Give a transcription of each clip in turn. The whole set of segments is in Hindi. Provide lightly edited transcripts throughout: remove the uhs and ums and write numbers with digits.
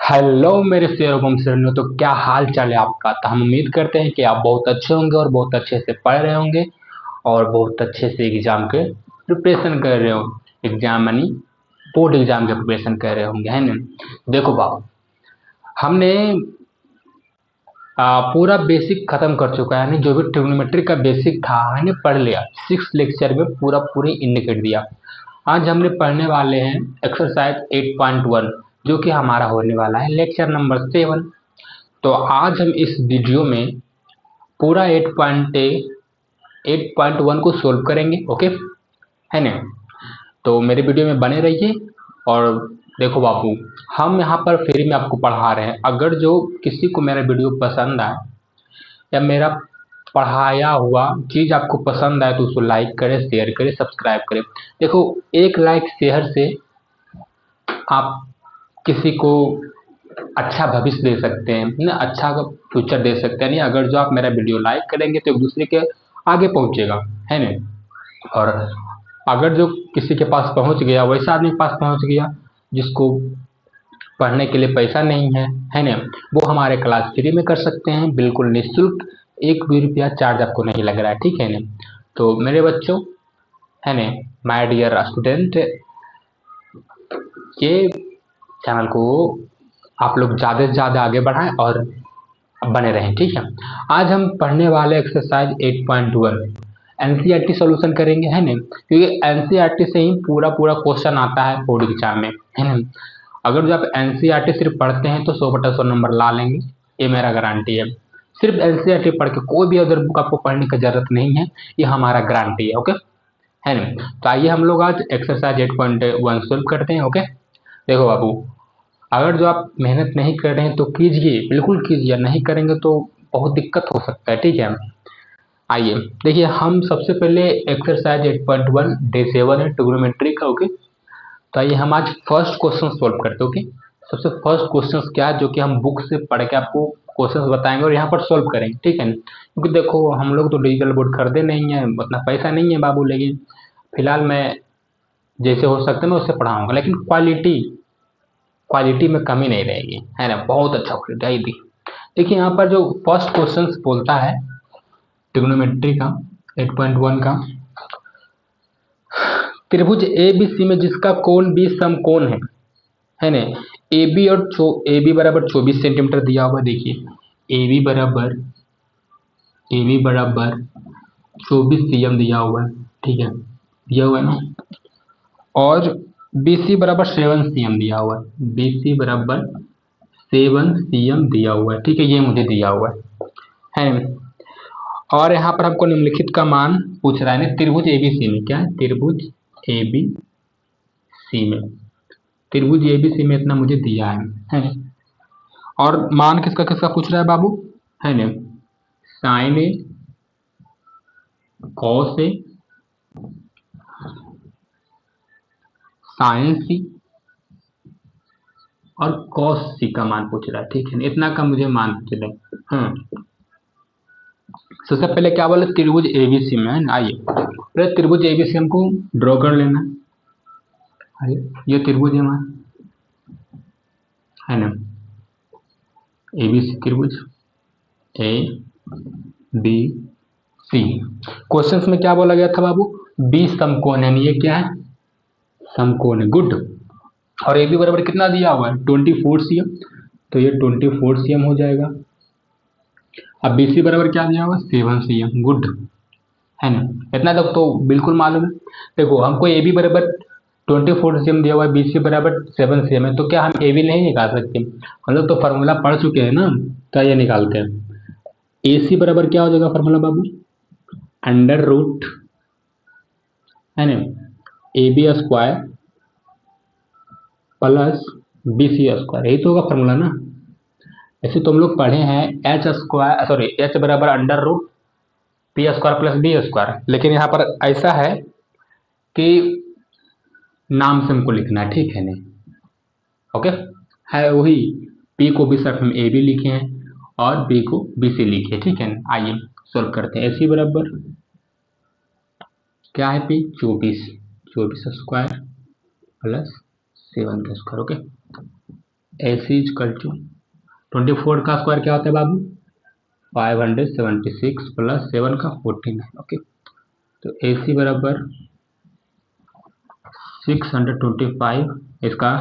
हेलो मेरे शेर वंशजनों, तो क्या हाल चाल है आपका। तो हम उम्मीद करते हैं कि आप बहुत अच्छे होंगे और बहुत अच्छे से पढ़ रहे होंगे और बहुत अच्छे से एग्जाम के प्रिपरेशन कर रहे हो। एग्जाम यानी बोर्ड एग्जाम के प्रिपरेशन कर रहे होंगे, है ना। देखो बाबू, हमने पूरा बेसिक खत्म कर चुका है, यानी जो भी ट्रिग्नोमेट्री का बेसिक था हमने पढ़ लिया। 6 लेक्चर में पूरा पूरी इंडिकेट दिया। आज हमने पढ़ने वाले हैं एक्सरसाइज 8.1, जो कि हमारा होने वाला है लेक्चर नंबर 7। तो आज हम इस वीडियो में पूरा 8.1 को सोल्व करेंगे, ओके, है ना। तो मेरे वीडियो में बने रहिए। और देखो बाबू, हम यहाँ पर फ्री में आपको पढ़ा रहे हैं। अगर जो किसी को मेरा वीडियो पसंद आए या मेरा पढ़ाया हुआ चीज़ आपको पसंद आए तो उसको लाइक करें, शेयर करें, सब्सक्राइब करें। देखो, एक लाइक शेयर से आप किसी को अच्छा भविष्य दे सकते हैं ना, अच्छा फ्यूचर दे सकते हैं। नहीं, अगर जो आप मेरा वीडियो लाइक करेंगे तो एक दूसरे के आगे पहुंचेगा, है ना। और अगर जो किसी के पास पहुंच गया, वैसा आदमी के पास पहुंच गया जिसको पढ़ने के लिए पैसा नहीं है ना, वो हमारे क्लास फ्री में कर सकते हैं, बिल्कुल निःशुल्क। एक भी रुपया चार्ज आपको नहीं लग रहा है, ठीक है ना। तो मेरे बच्चों, है ना, माय डियर स्टूडेंट, ये चैनल को आप लोग ज़्यादा से ज़्यादा आगे बढ़ाएं और बने रहें, ठीक है। आज हम पढ़ने वाले एक्सरसाइज 8.1 एनसीईआरटी सॉल्यूशन करेंगे, है ना, क्योंकि एनसीईआरटी से ही पूरा पूरा क्वेश्चन आता है बोर्ड एग्जाम में, है ना। अगर जो आप एनसीईआरटी सिर्फ पढ़ते हैं तो 100/100 नंबर ला लेंगे, ये मेरा गारंटी है। सिर्फ एनसीईआरटी पढ़ के कोई भी अदर बुक आपको पढ़ने की जरूरत नहीं है, ये हमारा गारंटी है, ओके, है ना। तो आइए हम लोग आज एक्सरसाइज 8.1 सोल्व करते हैं, ओके। देखो बाबू, अगर जो आप मेहनत नहीं कर रहे हैं तो कीजिए, बिल्कुल कीजिए, नहीं करेंगे तो बहुत दिक्कत हो सकता है, ठीक है। आइए देखिए, हम सबसे पहले एक्सरसाइज 8.1 डे 7 है ट्रिग्नोमेट्री का, ओके। तो आइए हम आज फर्स्ट क्वेश्चन सोल्व करते हैं, ओके। सबसे फर्स्ट क्वेश्चन क्या है, जो कि हम बुक से पढ़ के आपको क्वेश्चन बताएंगे और यहाँ पर सोल्व करेंगे, ठीक है। क्योंकि देखो, हम लोग तो डिजिटल बोर्ड खरीदे नहीं है, उतना पैसा नहीं है बाबू, लेकिन फिलहाल मैं जैसे हो सकता है मैं उससे पढ़ाऊंगा, लेकिन क्वालिटी क्वालिटी में कमी नहीं रहेगी, है ना। बहुत अच्छा क्वालिटी दी। देखिए यहाँ पर जो फर्स्ट क्वेश्चन बोलता है ट्रिग्नोमेट्री का 8.1 का, त्रिभुज ए बी सी में जिसका कोण बी समकोण है ना। ए बी और ए बी बराबर 24 सेंटीमीटर दिया हुआ है। देखिए ए बी बराबर 24 cm दिया हुआ है, ठीक है, दिया हुआ है ना। और बी सी बराबर 7 cm दिया हुआ है, बी सी बराबर 7 cm दिया हुआ है, ठीक है, ये मुझे दिया हुआ है। और यहाँ पर हमको निम्नलिखित का मान पूछ रहा है ना, त्रिभुज एबीसी में, क्या है, त्रिभुज एबीसी में, त्रिभुज एबीसी में इतना मुझे दिया है। और मान किसका किसका पूछ रहा है बाबू, है ना, sign A, cos A, sign सी और कॉस सी का मान पूछ रहा है, ठीक है। इतना का मुझे मान पूछ रहा है। सबसे पहले क्या बोले, त्रिभुज एबीसी में, है ना। आइए पहले त्रिभुज एबीसी हमको ड्रॉ कर लेना। आइए, ये त्रिभुज है हमारा, है ना, एबीसी त्रिभुज ए बी सी। क्वेश्चन में क्या बोला गया था बाबू, बी समकोण है, ये क्या है, समकोण है, गुड। और ए बी बराबर कितना दिया हुआ है, 24 cm, तो ये 24 cm हो जाएगा। अब बी सी बराबर क्या दिया हुआ है, 7 cm, गुड, है ना। इतना तक तो बिल्कुल मालूम है। देखो, हमको ए बी बराबर 24 cm दिया हुआ है, बी सी बराबर 7 cm है, तो क्या हम ए बी नहीं निकाल सकते, हम लोग तो फॉर्मूला पढ़ चुके हैं ना। तो ये निकालते हैं। ए सी बराबर क्या हो जाएगा फॉर्मूला बाबू, अंडर रूट, है ना, A B square plus B C square, यही तो होगा फॉर्मूला ना। ऐसे तो हम लोग पढ़े हैं एच स्क्वायर, सॉरी, एच बराबर under root P square plus B square, लेकिन यहाँ पर ऐसा है कि नाम से हमको लिखना है, ठीक है, नहीं, ओके, है वही। पी को भी सिर्फ हम ए बी लिखे हैं और बी को बी सी लिखे, ठीक है ना। आइए सोल्व करते हैं। ए सी बराबर क्या है, पी 24 स्क्वायर प्लस 7 का square, okay. AC equal to 24 का स्क्वायर क्या होता है बाबू 576 प्लस 7 का 49। ओके, तो AC बराबर 625, इसका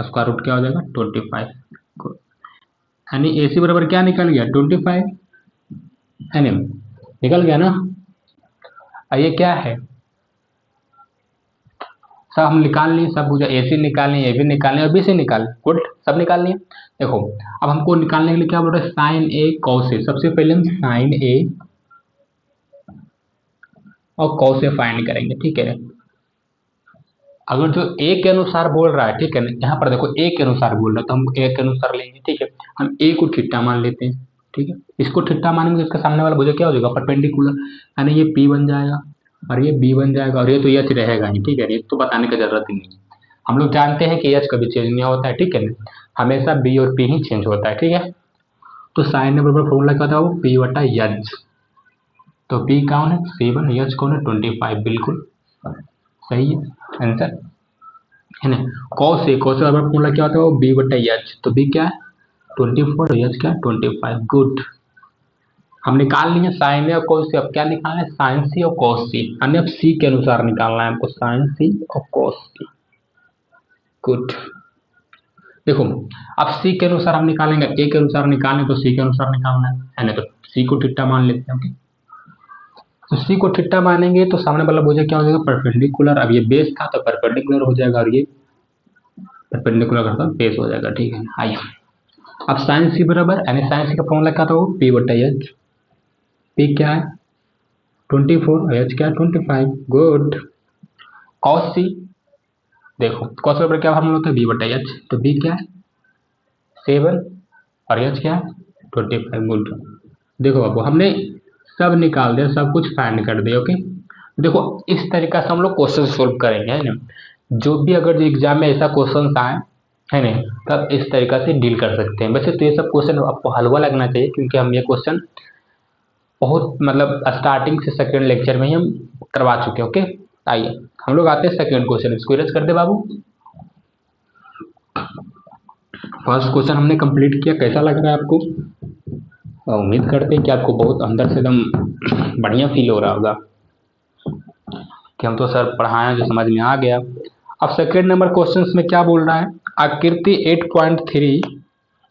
स्क्वायर रूट क्या हो जाएगा 25। यानी AC बराबर क्या निकल गया 25, है ना, निकल गया ना। ये क्या है, सब हम निकाल लिए, सब पूछा AC निकालनी है, AB निकालनी है और BC निकाल, गुड, सब निकाल लिए। देखो अब हमको निकालने के लिए क्या बोल रहे हैं साइन A cos A। सबसे पहले हम साइन A और cos A फाइंड करेंगे, ठीक है। अगर जो A के अनुसार बोल रहा है, ठीक है ना, यहाँ पर देखो A के अनुसार बोल रहा है तो हम A के अनुसार लेंगे, ठीक है। हम A को थीटा मान लेते हैं, ठीक है। इसको थीटा मानेंगे तो इसका सामने वाला भुजा क्या हो जाएगा परपेंडिकुलर, यानी ये P बन जाएगा और ये B बन जाएगा और ये तो H रहेगा ही, ठीक है। ये तो बताने की जरूरत ही नहीं है, हम लोग जानते हैं कि H कभी चेंज नहीं होता है, ठीक है ना, हमेशा B और P ही चेंज होता है, ठीक है। तो साइन बराबर फॉर्मूला क्या था वो P बटा H। तो P कौन है 7, H कौन है 25, बिल्कुल सही है आंसर, है ना। cos A बराबर फॉर्मूला क्या होता है वो B बटा H। तो B क्या है 24 और H क्या है 25, गुड। हम निकाल लिए साइन ए और cos C। अब क्या निकालना है साइन C और cos C, यानी अब C के अनुसार निकालना है हमको साइन C और cos C, गुड। देखो अब C के अनुसार हम निकालेंगे, A के अनुसार निकालें तो C के अनुसार निकालना है ना। तो C को थीटा मान लेते हैं, ओके। तो C को थीटा मानेंगे तो सामने वाला भुजा क्या हो जाएगा परपेंडिकुलर। अब ये बेस था तो परपेंडिकुलर हो जाएगा और ये परपेंडिकुलर का बेस हो जाएगा, ठीक है। आइए अब साइन C बराबर, यानी साइन C का फॉर्मूला क्या था वो P बटा H। P क्या है 24, H क्या है 25, गुड। cos C, देखो cos बराबर क्या फॉर्मूला होता है B बटा H। तो B क्या है 7 और H क्या है 25, गुड। देखो अब हमने सब निकाल दिया, सब कुछ फाइंड कर दिया, ओके। देखो इस तरीका से हम लोग क्वेश्चन सोल्व करेंगे, है ना। जो भी अगर एग्जाम में ऐसा क्वेश्चन आए, है ना, तब इस तरीका से डील कर सकते हैं। वैसे तो ये सब क्वेश्चन आपको हलवा लगना चाहिए क्योंकि हम ये क्वेश्चन बहुत मतलब स्टार्टिंग से सेकंड लेक्चर में ही हम करवा चुके हैं, ओके। आइए हम लोग आते हैं सेकंड क्वेश्चन, इसको इरेज कर दे बाबू। फर्स्ट क्वेश्चन हमने कंप्लीट किया, कैसा लग रहा है आपको? उम्मीद करते हैं कि आपको बहुत अंदर से एकदम बढ़िया फील हो रहा होगा कि हम तो सर पढ़ाएं जो समझ में आ गया। अब सेकेंड नंबर क्वेश्चन में क्या बोल रहा है, आकृति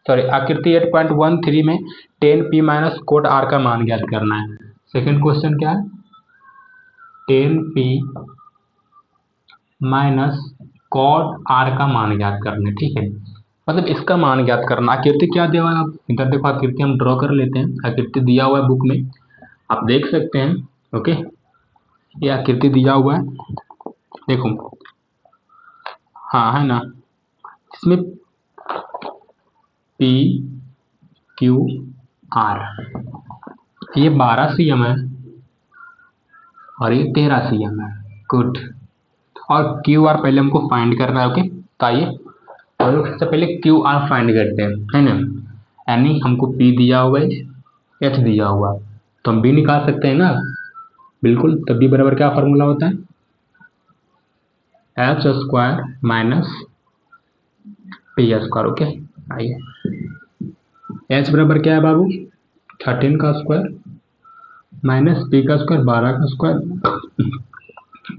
8.13 में 10p माइनस कोट r का मान ज्ञात करना है। सेकेंड क्वेश्चन क्या है 10p माइनस कॉट r का मान ज्ञात करना है, ठीक है। मतलब इसका मान ज्ञात करना। आकृति क्या दिया हुआ है, इधर देखो आकृति हम ड्रॉ कर लेते हैं। आकृति दिया हुआ है बुक में, आप देख सकते हैं, ओके। ये आकृति दिया हुआ है, देखो, हाँ है ना, इसमें P Q R, ये 12 cm है और ये 13 cm है, गुड। और QR पहले हमको फाइंड करना है, ओके। तो आइए हम लोग सबसे पहले QR फाइंड करते हैं, है ना। यानी हमको P दिया हुआ है, H दिया हुआ, तो हम B निकाल सकते हैं ना, बिल्कुल। तो B बराबर क्या फार्मूला होता है H square minus P square, okay. आइए H बराबर क्या है बाबू 13 का स्क्वायर माइनस P का स्क्वायर 12 का स्क्वायर,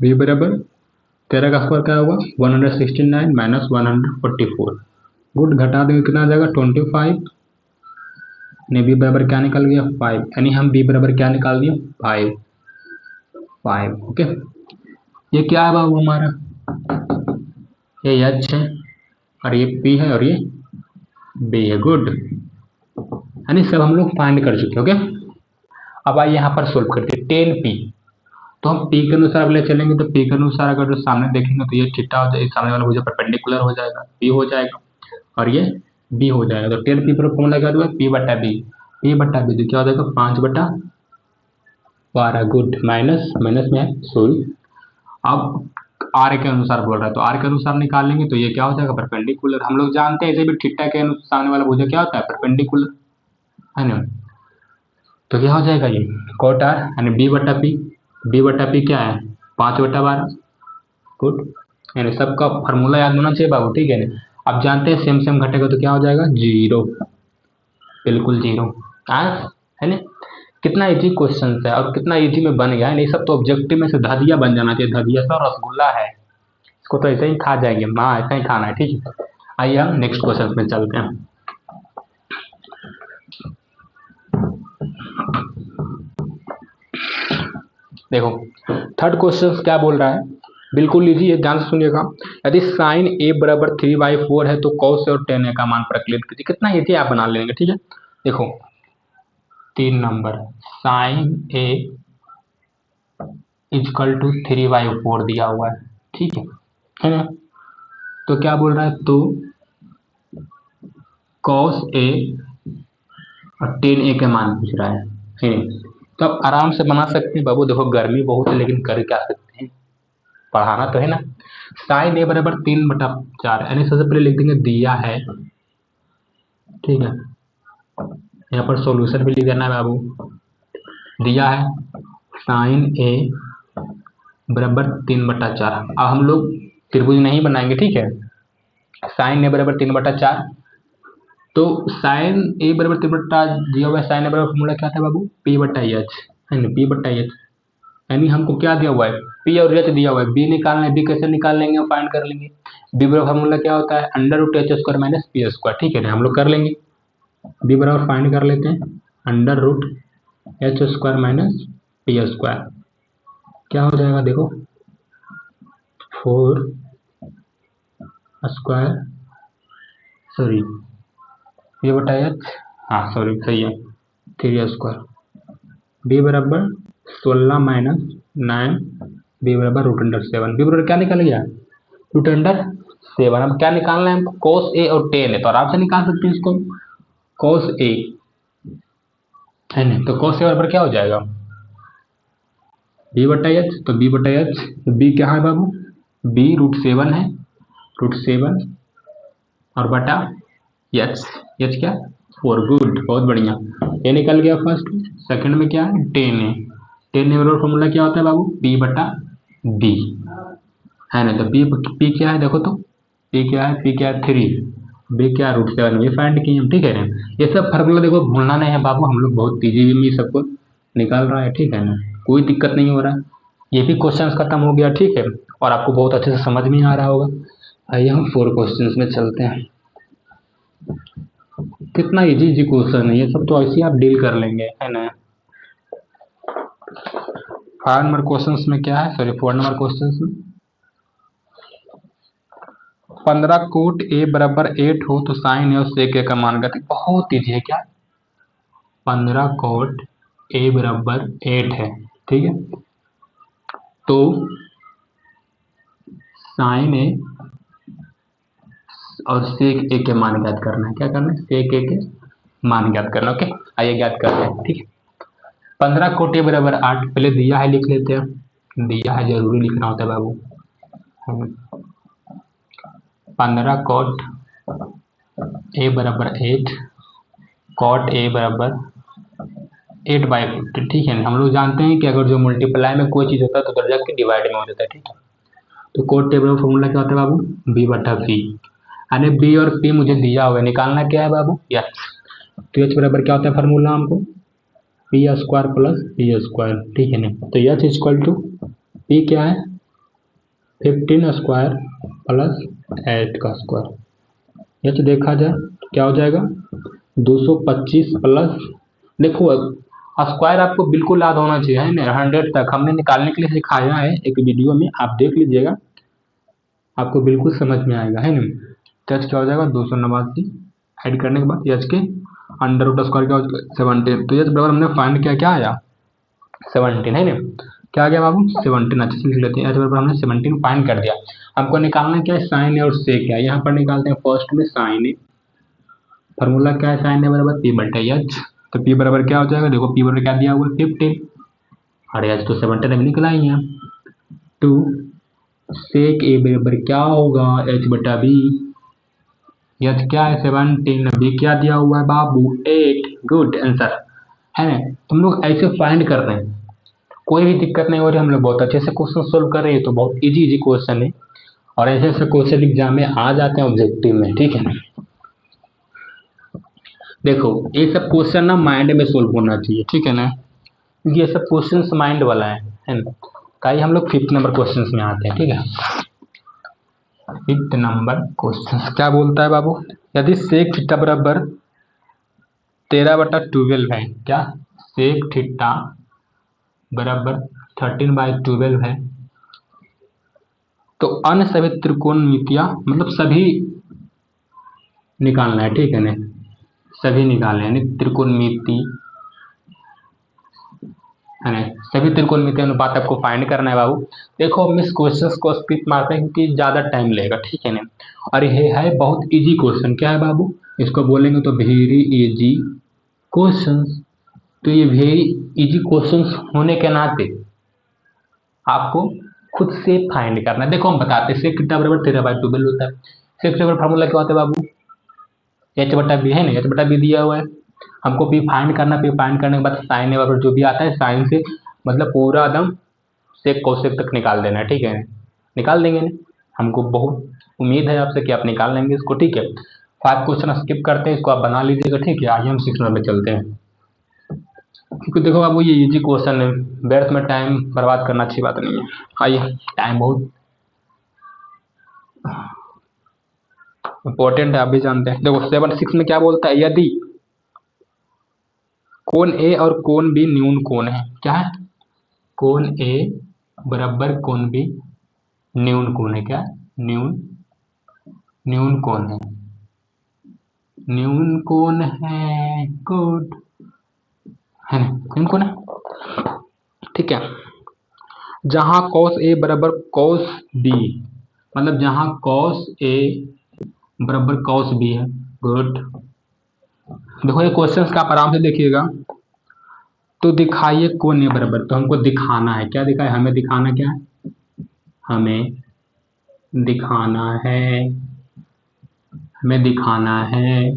B बराबर 13 का स्क्वायर क्या होगा 169 माइनस 144, गुड। घटा देंगे कितना आ जाएगा 25, ने B बराबर क्या निकल गया 5, यानी हम B बराबर क्या निकाल दिया 5, ओके। ये क्या है बाबू हमारा, ये H है और ये P है और ये B है, गुड। यानी सब हम लोग फाइंड कर चुके, ओके। अब आइए यहाँ पर सोल्व करते हैं 10p। तो हम P के अनुसार अगले चलेंगे, तो P के अनुसार अगर जो सामने देखेंगे तो ये थीटा हो जाएगा, सामने वाला भुजा परपेंडिकुलर हो जाएगा, P हो जाएगा और ये B हो जाएगा। तो 10p पर फॉर्मूला क्या हुआ P बटा B, P बटा B तो क्या हो जाएगा 5 बटा 12, गुड। माइनस माइनस में है सोल्व। अब R के अनुसार बोल रहा है तो R के अनुसार निकालेंगे तो ये क्या हो जाएगा परपेंडिकुलर। हम लोग जानते हैं ऐसे भी थीटा के सामने वाला भुजा क्या होता है परपेंडिकुलर, है ना। तो क्या हो जाएगा ये कोट R, यानी B बटा P क्या है 5 बटा 12, गुड। यानी सबका फार्मूला याद होना चाहिए बाबू, ठीक है ना। अब जानते हैं सेम सेम घटेगा तो क्या हो जाएगा, 0, बिल्कुल 0। है ना, कितना इजी क्वेश्चन है और कितना इजी में बन गया है। नहीं सब तो ऑब्जेक्टिव में से धदिया बन जाना चाहिए, धदिया सा रसगुल्ला है, इसको तो ऐसे ही खा जाएंगे, हाँ ऐसा ही खाना है, ठीक है। आइए हम नेक्स्ट क्वेश्चन में चलते हैं। देखो थर्ड क्वेश्चन क्या बोल रहा है, बिल्कुल इजी है, ध्यान से सुनिएगा। यदि साइन ए बराबर 3/4 है तो cos और tan a का मान प्रकलित कीजिए। कितना इजी आप बना लेंगे, ठीक है। देखो 3 number, sine A equal to 3/4 दिया हुआ है, ठीक है ना। तो क्या बोल रहा है, तो cos a और tan a के मान पूछ रहा है। तो आप आराम से बना सकते हैं बाबू। देखो गर्मी बहुत है लेकिन कर क्या सकते हैं, पढ़ाना तो है ना। साइन ए बराबर 3/4, यानी सबसे पहले लिख देंगे दिया है, ठीक है। यहाँ पर सॉल्यूशन भी लिख देना है बाबू, दिया है साइन ए बराबर 3/4। अब हम लोग त्रिभुज नहीं बनाएंगे, ठीक है। साइन ए बराबर 3/4, तो साइन ए बराबर 3/4 दिया हुआ है, साइन ए बराबर फॉर्मूला क्या था बाबू, P/H, है ना, P/H। यानी हमको क्या दिया हुआ है, P और H दिया हुआ है, B निकालना है, B कैसे निकाल लेंगे, हम फाइंड कर लेंगे। B बराबर फॉर्मूला क्या होता है, √H² माइनस P², ठीक है ना, हम लोग कर लेंगे। B बराबर फाइंड कर लेते हैं, √H² माइनस P², क्या हो जाएगा देखो, 4 स्क्वायर, सॉरी P/H, हाँ सॉरी सही है, 3² B बराबर 16 माइनस 9, B बराबर √7। B बराबर क्या निकल गया, √7। अब क्या निकालना है हमको, cos A और tan है, तो आराम से निकाल सकते हैं इसको, cos A है ना, तो cos A बराबर क्या हो जाएगा, B/H, तो B/H, तो B क्या है बाबू, B √7 है, √7 और बटा H, H क्या, 4, गुड, बहुत बढ़िया, ये निकल गया फर्स्ट। सेकंड में क्या है, tan है, tan बराबर फॉर्मूला क्या होता है बाबू, P/B, है ना। तो P क्या है देखो, तो P क्या है, 3, B क्या है √7, ये फाइंड किए हम, ठीक है ना। ये सब फार्मूला देखो भूलना नहीं है बाबू, हम लोग बहुत तेजी में सबको निकाल रहा है, ठीक है ना, कोई दिक्कत नहीं हो रहा है। ये भी क्वेश्चन खत्म हो गया, ठीक है, और आपको बहुत अच्छे से समझ में आ रहा होगा। आइए हम 4 क्वेश्चन में चलते हैं। कितना इजी क्वेश्चन है, ये सब तो ऐसे ही आप डील कर लेंगे, है ना। 5 नंबर क्वेश्चन में क्या है, सॉरी 4 नंबर क्वेश्चन में 15 कोट A बराबर 8 हो तो साइन और सेक A का मान ज्ञात। बहुत ईजी है, क्या 15 कोट A बराबर 8 है, ठीक है, तो साइन A और सेक A के मान ज्ञात करना है। क्या करना है, सेक A के मान ज्ञात करना। ओके आइए ज्ञात करते हैं, ठीक है। 15 कोट A बराबर 8, पहले दिया है लिख लेते हैं, दिया है जरूरी लिखना होता है बाबू। 15 कोट A बराबर 8, कॉट A बराबर 8/50, ठीक है। हम लोग जानते हैं कि अगर जो मल्टीप्लाई में कोई चीज़ होता है तो उधर जाके डिवाइड में हो जाता है, ठीक है। तो कोट A बराबर फॉर्मूला क्या होता है बाबू, B/P, यानी B और P मुझे दिया हुआ है, निकालना क्या है बाबू, H। तो H बराबर क्या होता है फार्मूला हमको, P² प्लस P², ठीक है ना। तो H इक्वल टू P क्या है, 15² प्लस 8²। H देखा जाए क्या हो जाएगा, 225 प्लस, देखो स्क्वायर आपको बिल्कुल याद होना चाहिए, है ना, 100 तक हमने निकालने के लिए सिखाया है एक वीडियो में, आप देख लीजिएगा, आपको बिल्कुल समझ में आएगा, है ना। तो H क्या हो जाएगा, 289, ऐड करने के बाद H के √² क्या हो जाएगा, 17। तो H बराबर हमने फाइंड किया, क्या आया, 17, है ना। क्या आ गया बाबू, 17, अच्छे से लिख लेते हैं। H बराबर हमने 17 फाइंड कर दिया। हमको निकालना क्या है, साइन ए और सेक है। यहाँ पर निकालते हैं फर्स्ट में साइन ए, फार्मूला क्या है, साइन ए बराबर P/H, तो P बराबर क्या हो जाएगा, देखो P बराबर क्या दिया हुआ है, 15, और H तो 17 अभी निकला ही है। 2 सेक A बराबर क्या होगा, H/B, H क्या है 17, B क्या दिया हुआ है बाबू 8, गुड आंसर, है। तुम लोग ऐसे फाइंड कर रहे हैं, कोई भी दिक्कत नहीं हो रही, हम लोग बहुत अच्छे से क्वेश्चन सोल्व कर रहे हैं, तो बहुत इजी क्वेश्चन है और ऐसे ऐसे क्वेश्चन एग्जाम में आ जाते हैं ऑब्जेक्टिव में, ठीक है ना। देखो ये सब क्वेश्चन ना माइंड में सोल्व होना चाहिए, ठीक है ना, क्योंकि ये सब क्वेश्चन माइंड वाला है ना। ताकि हम लोग 5th नंबर क्वेश्चन में आते हैं, ठीक है। 5th नंबर क्वेश्चन क्या बोलता है बाबू, यदि सेक थीटा बराबर 13/12 है, क्या सेक थीटा बराबर 13/12 है, तो अन्य सभी त्रिकोणमितियां मतलब सभी निकालना है, ठीक है ना, सभी निकालना है, यानी त्रिकोणमिति है ना, सभी त्रिकोणमिति अनुपात आपको फाइंड करना है बाबू। देखो हम इस क्वेश्चन को स्किप मारते हैं क्योंकि ज्यादा टाइम लगेगा, ठीक है ना। और ये है बहुत इजी क्वेश्चन, क्या है बाबू, इसको बोलेंगे तो वेरी इजी क्वेश्चन। तो ये वेरी इजी क्वेश्चन होने के नाते आपको खुद से फाइंड करना है। देखो हम बताते हैं, सेक थीटा बराबर 13/12 होता है। सेक थीटा फार्मूला क्या होता है बाबू, h/b है ना, h/b दिया हुआ है, हमको पी फाइंड करना, पी फाइंड करने के बाद साइन बराबर जो भी आता है साइन से मतलब पूरा एकदम सेक कोसेक तक निकाल देना है, ठीक है, निकाल देंगे ना। हमको बहुत उम्मीद है आपसे कि आप निकाल लेंगे इसको, ठीक है। 5 क्वेश्चन स्किप करते हैं, इसको आप बना लीजिएगा, ठीक है। आइए हम 6 नंबर पे चलते हैं, क्योंकि देखो बाबू ये इजी क्वेश्चन है, व्यर्थ में टाइम बर्बाद करना अच्छी बात नहीं है। आइए, टाइम बहुत इंपॉर्टेंट है, आप भी जानते हैं। देखो 7-6 में क्या बोलता है, यदि कोण ए और कोण बी न्यून कोण है, क्या है, कोण ए बराबर कोण बी न्यून कोण है, क्या न्यून कोण है, न्यून कोण है, गुड है ना, न्यून कोण है, ठीक है। जहां cos ए बराबर cos बी, मतलब जहां cos ए बराबर cos बी है, गुड। देखो ये क्वेश्चंस का आप आराम से देखिएगा। तो दिखाइए कोण ए बराबर, तो हमको दिखाना है, क्या दिखाए, हमें दिखाना क्या है, हमें दिखाना है, हमें दिखाना है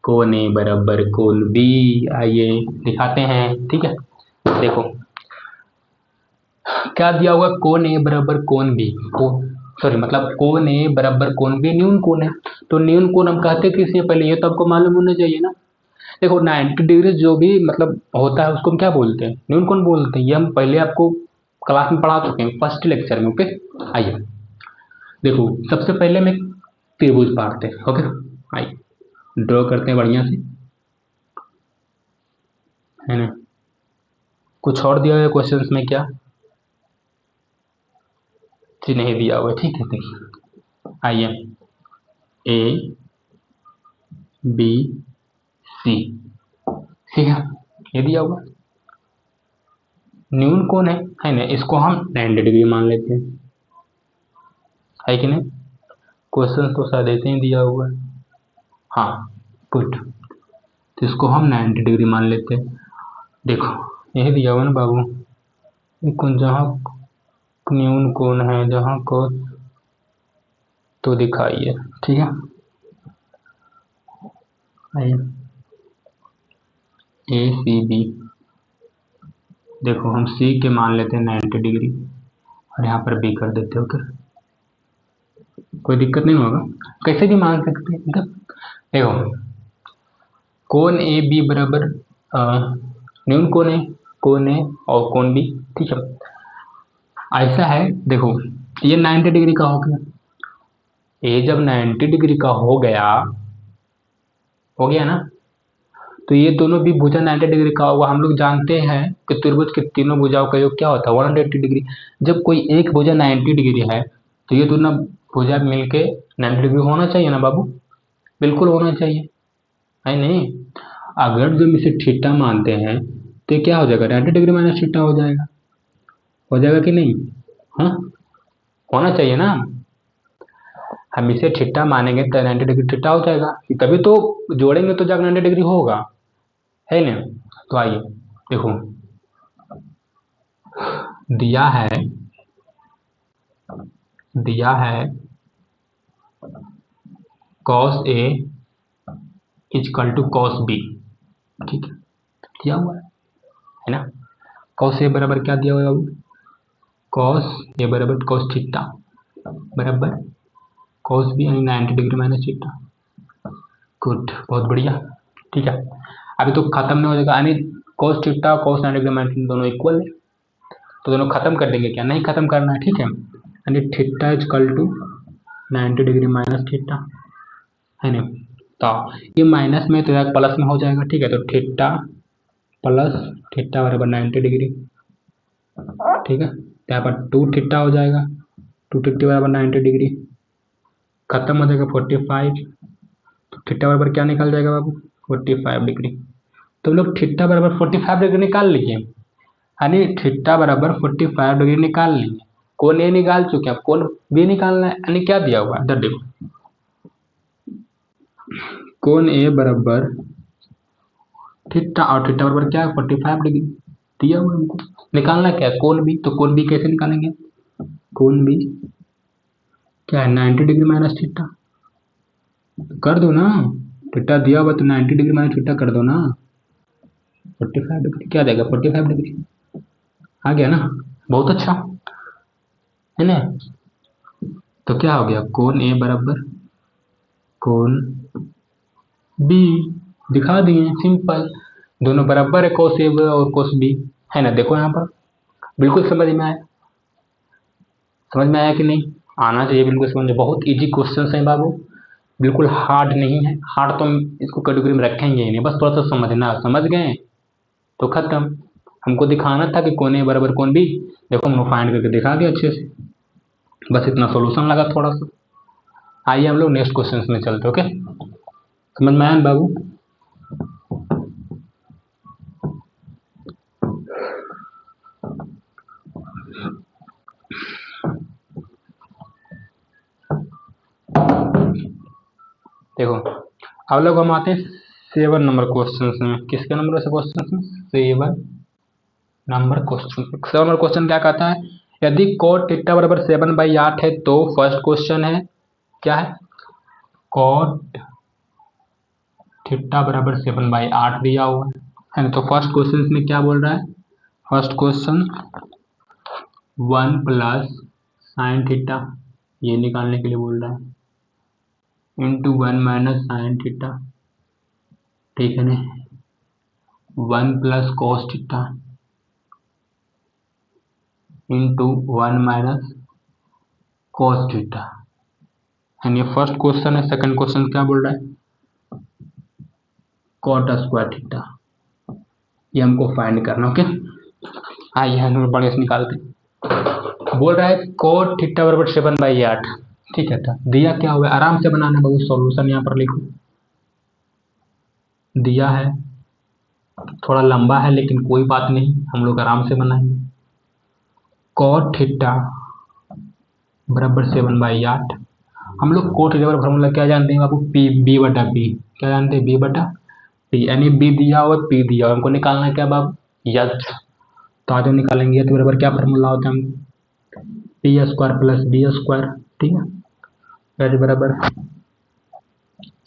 कोण ए बराबर कोण बी। आइए दिखाते हैं, ठीक है। देखो क्या दिया हुआ, कोण ए बराबर कोण बी, सॉरी मतलब कोण ए बराबर कोण बी न्यून कोण है। तो न्यून कोण हम कहते किसी पहले, ये तो आपको मालूम होना चाहिए ना। देखो 90 डिग्री जो भी मतलब होता है उसको हम क्या बोलते हैं, न्यून कोण बोलते हैं। ये हम पहले आपको क्लास में पढ़ा चुके हैं, फर्स्ट लेक्चर में, ओके। आइए देखो सबसे पहले में त्रिभुज पाड़ते हैं, ओके। आइए ड्रॉ करते हैं बढ़िया से, है ना। कुछ और दिया हुआ क्वेश्चन में क्या जी नहीं दिया हुआ, ठीक है। देखिए आइए ए बी सी, ठीक है, ये दिया हुआ न्यून कोण है ना, इसको हम 90 डिग्री मान लेते हैं, है कि नहीं। क्वेश्चन तो शायद ऐसे ही दिया हुआ है, हाँ गुड। तो इसको हम 90 डिग्री मान लेते हैं। देखो यही दिया हुआ ना बाबू, कोण जहाँ न्यून कोण है, जहाँ cos, तो दिखाइए, ठीक है। आइए ए सी बी, देखो हम सी के मान लेते हैं 90 डिग्री और यहाँ पर बी कर देते हो, क्या कोई दिक्कत नहीं होगा, कैसे भी मान सकते हैं। देखो कोण ए बी बराबर न्यून कोण ए और कोण बी, ठीक है। ऐसा है देखो, ये 90 डिग्री का हो गया, ये जब 90 डिग्री का हो गया ना, तो ये दोनों भी भुजा 90 डिग्री का होगा। हम लोग जानते हैं कि त्रिभुज के तीनों भुजाओं का योग क्या होता है, 180 डिग्री। जब कोई एक भुजा 90 डिग्री है तो ये दोनों भुजा मिलके 90 डिग्री होना चाहिए ना बाबू, बिल्कुल होना चाहिए, है नहीं। अगर जब इसे थीटा मानते हैं तो क्या हो जाएगा, 90 डिग्री माइनस थीटा हो जाएगा कि नहीं, हाँ होना चाहिए ना। हम इसे थीटा मानेंगे तो 90 डिग्री थीटा हो जाएगा, तभी तो जोड़ेंगे तो जाकर 90 डिग्री होगा, है ना। तो आइए देखो दिया है cos A equal to cos B, ठीक है, दिया हुआ है ना। cos A बराबर क्या दिया हुआ है, cos A बराबर cos थीटा, बराबर cos b यानी 90 डिग्री माइनस थीटा। गुड, बहुत बढ़िया। ठीक है, अभी तो खत्म नहीं हो जाएगा, यानी cos theta cos 90 degree minus theta दोनों इक्वल है, तो दोनों खत्म कर देंगे क्या? नहीं खत्म करना है। ठीक है, यानी theta is equal to 90 degree minus theta है ना। तो ये माइनस में तो यार प्लस में हो जाएगा। ठीक है, तो थीटा प्लस थीटा बराबर 90 डिग्री। ठीक है, तो यहाँ पर 2 थीटा हो जाएगा, 2 थीटा बराबर 90 डिग्री, खत्म हो जाएगा 45। तो थीटा बराबर क्या निकल जाएगा बाबू? 45 डिग्री। तो लोग थीटा बराबर 45 डिग्री निकाल लीजिए, यानी थीटा बराबर 45 डिग्री निकाल लीजिए। कोण ए निकाल चुके हैं, कोण बी निकालना है, यानी क्या दिया हुआ है इधर देखो, कोण ए बराबर थीटा और थीटा बराबर क्या है? 45 डिग्री दिया हुआ है हमको। निकालना क्या है? कोण बी। तो कोण बी कैसे निकालेंगे? कोण बी क्या है? 90 डिग्री माइनस थीटा कर दो ना, थीटा दिया हुआ तो 90 डिग्री माइनस थीटा कर दो ना। 45 डिग्री क्या देगा? 45 डिग्री आ गया ना, बहुत अच्छा है ना। तो क्या हो गया? कोण ए बराबर कोण बी, दिखा दिए, सिंपल, दोनों बराबर है, कोस ए और कोस बी है ना। देखो यहाँ पर बिल्कुल समझ में आया, समझ में आया कि नहीं? आना चाहिए बिल्कुल समझ में। बहुत इजी क्वेश्चन है बाबू, बिल्कुल हार्ड नहीं है। हार्ड तो हम इसको कैटेगरी में रखेंगे ही नहीं, बस थोड़ा सा समझना, समझ गए तो खत्म। हमको दिखाना था कि कौन ए बराबर कौन बी, देखो हमने फाइंड करके दिखा दिया अच्छे से, बस इतना सोल्यूशन लगा थोड़ा सा। आइए हम लोग नेक्स्ट क्वेश्चन में चलते। ओके, समझ में आया बाबू? देखो अब लोग हम आते हैं 7 नंबर क्वेश्चन में। किसके नंबर से क्वेश्चन में? 7 नंबर क्वेश्चन। 7 नंबर क्वेश्चन क्या कहता है? यदि cot थीटा बराबर 7/8 है तो फर्स्ट क्वेश्चन है क्या है? cot थीटा बराबर 7/8 दिया हुआ है ना। तो फर्स्ट क्वेश्चन में क्या बोल रहा है? First question 1 plus sine theta ये निकालने के लिए बोल रहा है, इंटू 1 माइनस साइन थीटा। ठीक है ना, 1 plus cos theta into 1 minus cos theta. यानी फर्स्ट क्वेश्चन है। सेकंड क्वेश्चन क्या बोल रहा है? कॉट स्क्वायर थीटा, ये हमको फाइंड करना। ओके, आइए हम लोग बढ़िया से निकालते हैं। बोल रहा है कॉट थीटा बराबर 7/8। ठीक है, था दिया क्या हुआ? आराम से बनाना बहुत, सॉल्यूशन यहाँ पर लिखो। दिया है थोड़ा लंबा है, लेकिन कोई बात नहीं, हम लोग आराम से बनाएंगे। कॉट थीटा बराबर 7/8। हम लोग कोट थीटा बराबर फॉर्मूला क्या जानते हैं बाबू? पी बी बटा पी। क्या जानते हैं? बी बटा पी, यानी बी दिया हुआ पी दिया हुआ, हमको निकालना है क्या बाबू? यच। तो आज हम निकालेंगे यच बराबर क्या फॉर्मूला होता है? P square plus B square. ठीक है, यच बराबर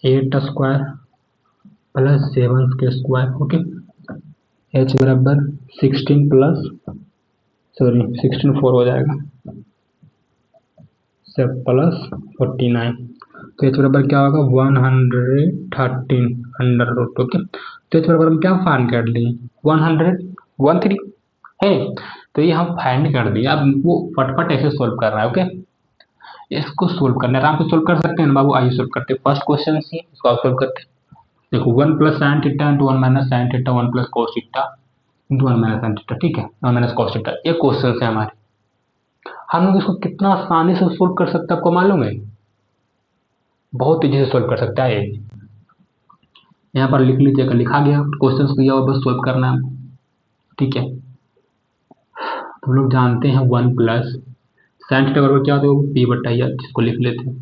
8 स्क्वायर प्लस 7 के स्क्वायर। ओके, एच बराबर 16 प्लस 16 4 हो जाएगा, सब प्लस 49। तो एच बराबर क्या होगा? 113 अंडर रूट। ओके, तो एच बराबर हम क्या फाइंड कर लिए? 113 है, तो ये हम फाइंड कर दिया। अब वो फटफट ऐसे सोल्व कर रहा है। ओके, इसको सोल्व करना आराम से सोल्व कर सकते हैं ना बाबू। आइए सोल्व करते हैं। फर्स्ट क्वेश्चन से इसको आप सोल्व करते हैं। देखो 1 plus sine theta into 1 minus sine theta 1 plus cos theta into 1 minus sine theta. ठीक है, 1 माइनस कॉस थीटा, ये क्वेश्चन है हमारे। हम लोग इसको कितना आसानी से सोल्व कर सकते हैं आपको मालूम है? बहुत तेजी से सोल्व कर सकता है। यहाँ पर लिख लीजिएगा, लिखा गया, क्वेश्चन दिया हुआ, बस सोल्व करना है। ठीक है, तो हम लोग जानते हैं 1 प्लस साइन थीटा बराबर क्या होता है? पी बटा एच, जिसको लिख लेते हैं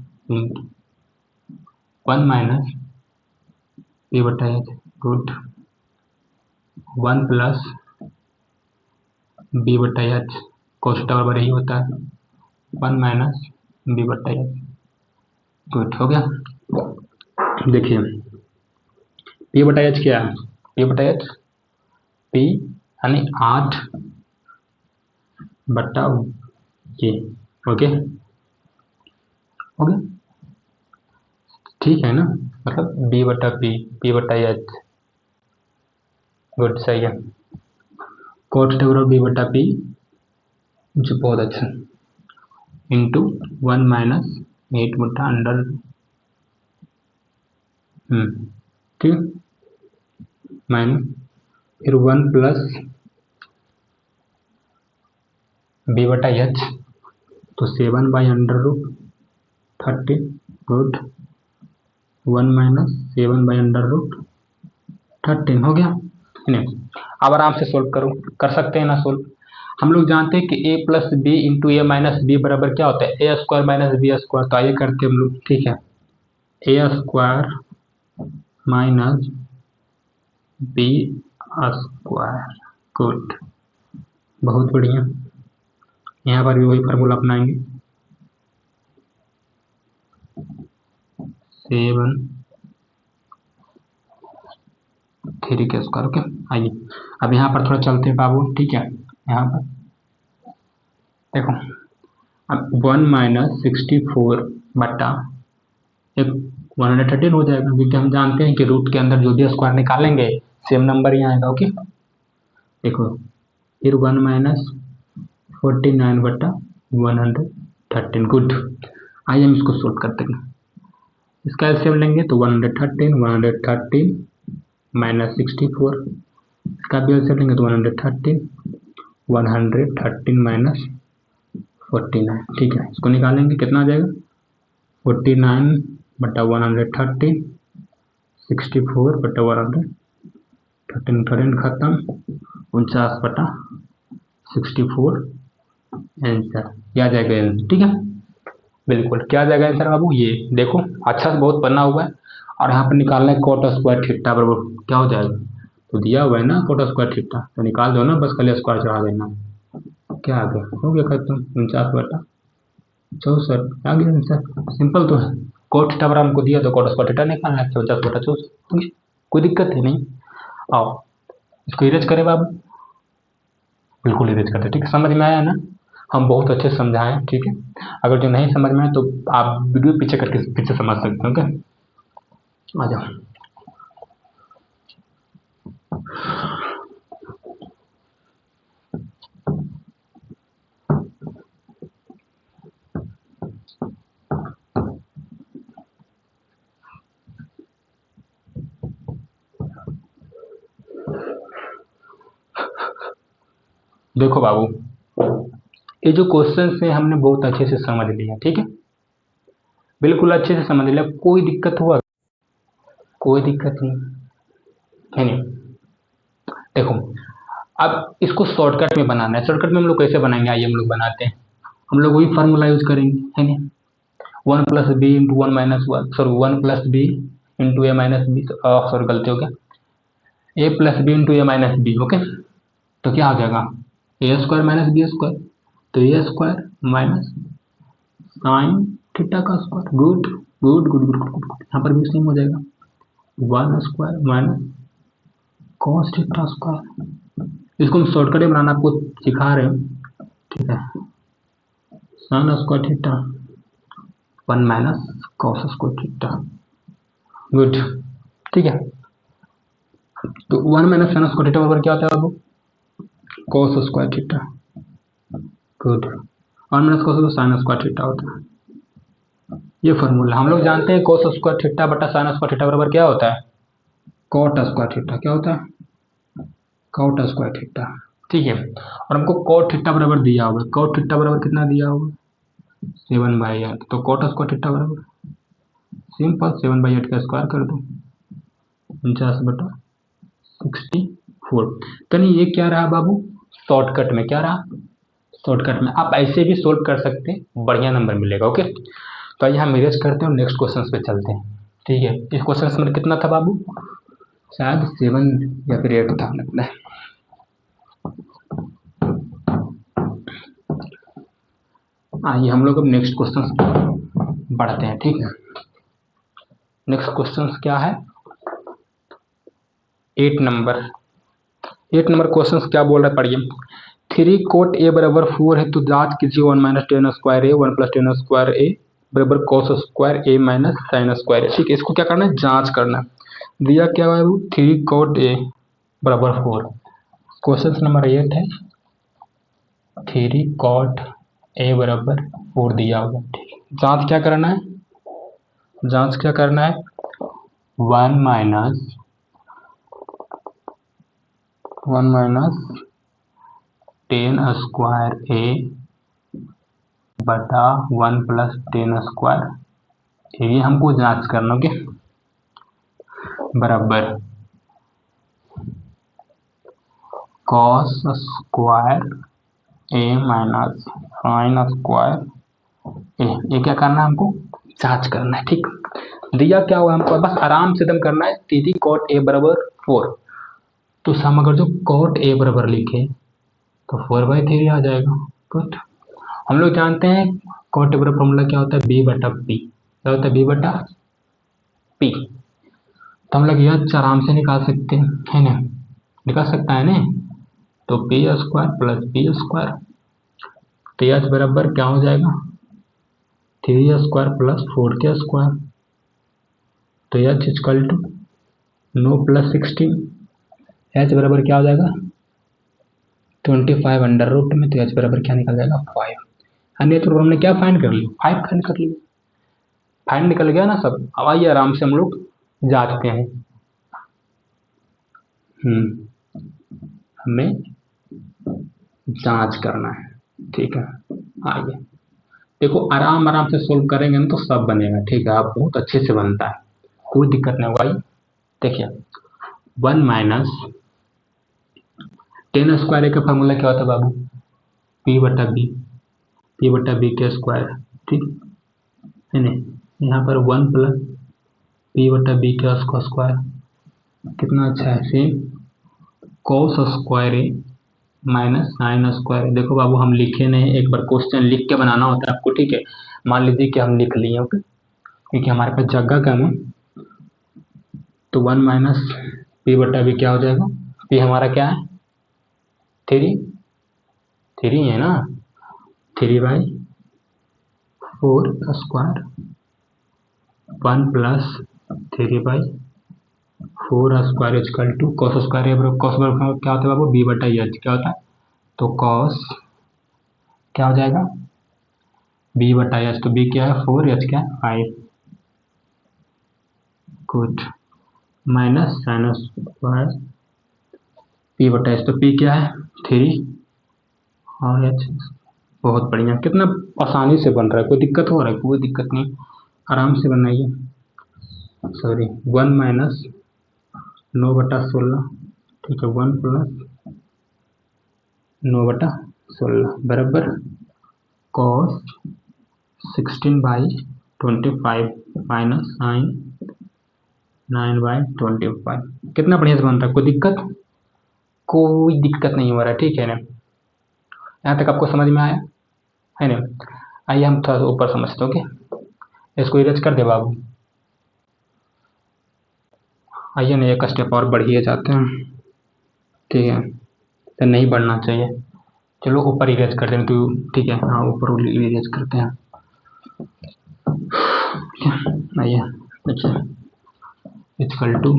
1 माइनस पी बटा एच रूट 1 प्लस बी बटा एच, कॉस थीटा बराबर यही होता है 1 माइनस बी बटा एच। गुड, हो गया। देखिए पी बटा एच क्या है? पी बटा एच पी यानी 8 बटा ये। ओके, हो गया, ठीक है ना, मतलब बी बटा पी, पी बटा एच, गुड, सही है। कोट स्क्वायर ऑफ बी बटा पी, जो बहुत अच्छा, इंटू 1 माइनस 8 बटा अंडर, ठीक, माइनस फिर 1 प्लस बी बटा एच, तो 7 by under root 30, good, 1 minus 7 by under root 13, हो गया नहीं। अब आराम से सोल्व करो, कर सकते हैं ना सोल्व। हम लोग जानते हैं कि a plus b into a minus b बराबर क्या होता है, a square minus b square, तो आइए करते हैं हम लोग, ठीक है, a square minus b square, good, बहुत बढ़िया। यहाँ पर भी वही फार्मूला अपनाएंगे, 7 3 के स्क्वायर, ओके। आइए अब यहाँ पर थोड़ा चलते हैं बाबू, ठीक है, यहाँ पर देखो, अब 1 माइनस 64 बटा एक 113 हो जाएगा, क्योंकि हम जानते हैं कि रूट के अंदर जो भी स्क्वायर निकालेंगे सेम नंबर ही आएगा, ओके। देखो फिर 1 माइनस 49 बटा 113, गुड। आइए हम इसको सोल्व करते हैं, इसका एलसीएम लेंगे तो 113 माइनस 64, इसका भी एलसीएम लेंगे तो 113 माइनस 49, ठीक है, इसको निकालेंगे कितना आ जाएगा, 49 बटा 113, 64 बटा 113, 13 खत्म, 49 बटा 64 आंसर, क्या जाएगा आंसर, ठीक है, बिल्कुल क्या जाएगा आंसर बाबू, ये देखो अच्छा से बहुत पढ़ना हुआ है। और यहाँ पर निकालना है कोट स्क्वायर थीटा बराबर क्या हो जाएगा, तो दिया हुआ है ना कोट स्क्वायर थीटा, तो निकाल दो ना, बस खाली स्क्वायर चढ़ा देना, क्या आ गया, हो गया खत्म, 49 बटा 64 आ गया आंसर, सिंपल तो है। कोट थीटा बराबर हमको दिया तो कोट स्क्वायर थीटा निकालना है, 49 बटा 64, कोई दिक्कत है नहीं। आओ इसको इरेज करें बाबू, बिल्कुल इरेज करते, ठीक है, समझ में आया ना, हम बहुत अच्छे से समझाएं, ठीक है, अगर जो नहीं समझ में आए तो आप वीडियो पीछे करके फिर से समझ सकते हैं, ओके। आ जाओ, देखो बाबू, ये जो क्वेश्चन है हमने बहुत अच्छे से समझ लिया, ठीक है, बिल्कुल अच्छे से समझ लिया, कोई दिक्कत हुआ, कोई दिक्कत नहीं है, नहीं। देखो अब इसको शॉर्टकट में बनाना है, शॉर्टकट में हम लोग कैसे बनाएंगे, आइए हम लोग बनाते हैं, हम लोग वही फार्मूला यूज करेंगे, है नहीं, 1 plus b into 1 minus 1, sorry 1 plus b into a minus b, sorry गलती हो गया, a plus b into a minus b, okay, तो क्या हो जाएगा, a square minus b square, तो a square minus sine theta का square, good good good good good, यहाँ पर भी सेम हो जाएगा, 1 square minus cos theta square, इसको हम शॉर्टकट में बनाना आपको सिखा रहे हैं, ठीक है, sign square theta 1 minus cos square theta, good, ठीक है, तो 1 माइनस साइन स्क्वायर थीटा बराबर क्या होता है बाबू, cos square theta, good, 1 minus cos sine square theta होता है, ये फॉर्मूला हम लोग जानते हैं, कोस स्क्वायर थीटा बटा साइन स्क्वायर थीटा बराबर क्या होता है, कॉट स्क्वायर थीटा, क्या होता है, कॉट स्क्वायर थीटा, ठीक है, और हमको कॉट थीटा बराबर दिया हुआ है, कॉट थीटा बराबर कितना दिया हुआ है, 7/8, तो कॉट स्क्वायर थीटा बराबर सिंपल 7/8 का स्क्वायर कर दो, 49 बटा 64, तो नहीं ये क्या रहा बाबू, शॉर्टकट में क्या रहा, शॉर्टकट में आप ऐसे भी सोल्व कर सकते हैं, बढ़िया नंबर मिलेगा, ओके। तो आइए हम इरेज करते हैं और नेक्स्ट क्वेश्चन पे चलते हैं, ठीक है, इस क्वेश्चन में कितना था बाबू, शायद 7 या फिर 8 था लगता है, आइए हम लोग अब नेक्स्ट क्वेश्चन बढ़ते हैं, ठीक है, नेक्स्ट क्वेश्चन क्या है, 8 नंबर क्वेश्चन क्या बोल रहा है, पढ़िए, 3 कोट ए बराबर 4 है, तो जांच कीजिए 1 माइनस 10 स्क्वायर ए 1 प्लस 10 स्क्वायर ए बराबर cos square a minus sine square. ठीक है, इसको क्या करना है, जांच करना है। दिया क्या है वो 3 cot ए बराबर 4। क्वेश्चन नंबर 8 है 3 cot ए बराबर 4 दिया हुआ। ठीक है, जांच क्या करना है, जांच क्या करना है 1 माइनस 10 स्क्वायर ए बटा 1 प्लस 10 स्क्वायर, ये हमको जांच करना। ओके, बराबर cos square a minus sine square ए, ये क्या करना है हमको, जांच करना है। ठीक, दिया क्या हुआ हमको, बस आराम से दम करना है। 3 cot ए बराबर 4, तो हम अगर जो cot ए बराबर लिखे तो 4/3 आ जाएगा। गुड, हम लोग जानते हैं cot ए बराबर फॉर्मूला क्या होता है, b बटा p। क्या होता है, b बटा p। तो हम लोग यह आराम से निकाल सकते हैं, है ना, निकाल सकता है ना। तो P square plus B square, तो एच बराबर क्या हो जाएगा 3 स्क्वायर प्लस 4 के स्क्वायर, तो H equal to 9 plus 16, H बराबर क्या हो जाएगा 25 अंडर रूट में, तो एच बराबर क्या निकल जाएगा 5। अन्य तो हमने क्या फाइंड कर लिया, 5 फाइंड कर लिया, फाइंड निकल गया ना सब। अब आइए आराम से हम लोग जांचते हैं। हमें जांच करना है, ठीक है। आइए देखो, आराम आराम से सोल्व करेंगे ना तो सब बनेगा। ठीक है, आप बहुत अच्छे से बनता है, कोई दिक्कत नहीं होगा। देखिए 1 माइनस 10 स्क्वायर का फॉर्मूला क्या होता है बाबू, p बटा बी के स्क्वायर। ठीक है ना, यहाँ पर 1 प्लस p बटा बी के स्क्वायर, कितना अच्छा है, same cos square a minus sine square. देखो बाबू हम लिखे नहीं, एक बार क्वेश्चन लिख के बनाना होता है आपको। ठीक है, मान लीजिए कि हम लिख लिए, ओके, क्योंकि हमारे पास जगह कम है। तो 1 माइनस पी बटा बी क्या हो जाएगा, पी हमारा क्या है 3 है ना, 3/4 square 1 plus 3/4 square equal to cos square. Cos क्या होता है बाबू, बी बटा एच क्या होता है, तो कॉस क्या हो जाएगा बी बटा एच, तो बी क्या है 4, एच क्या है 5। Good, minus sine square P बटा एच, तो पी क्या है 3 और एच। बहुत बढ़िया, कितना आसानी से बन रहा है, कोई दिक्कत हो रहा है, कोई दिक्कत नहीं, आराम से बनाइए। सॉरी 1 माइनस 9 बटा 16, ठीक है, 1 प्लस 9 बटा 16 बराबर कॉस 16/25 माइनस साइन 9/25। कितना बढ़िया से बन रहा है, कोई दिक्कत नहीं हो रहा है। ठीक है ना, यहाँ तक आपको समझ में आया है ना। आइए हम थोड़ा सा ऊपर समझते हैं। ओके, इसको इरेज कर दे बाबू। आइए ना एक स्टेप और बढ़िए जाते हैं। ठीक है, तो नहीं बढ़ना चाहिए, चलो ऊपर इरेज करते हैं। तो ठीक है, हाँ ऊपर इरेज करते हैं। आइए अच्छा, इक्वल टू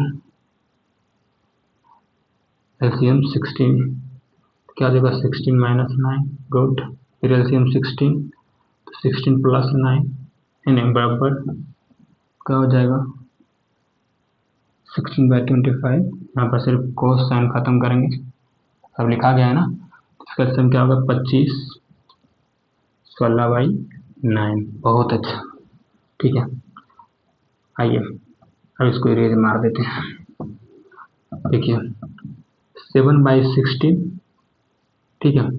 एलसीएम 16, क्या देगा 16 माइनस 9। गुड, फिर एलसीएम 16, 16 प्लस 9 है ना, बराबर क्या हो जाएगा 16/25। यहाँ पर सिर्फ कोस साइन खत्म करेंगे, सब लिखा गया है ना। इसका एलसीएम क्या होगा 25 16/9। बहुत अच्छा, ठीक है। आइए अब इसको इरेज मार देते हैं। देखिए 7/16, ठीक है,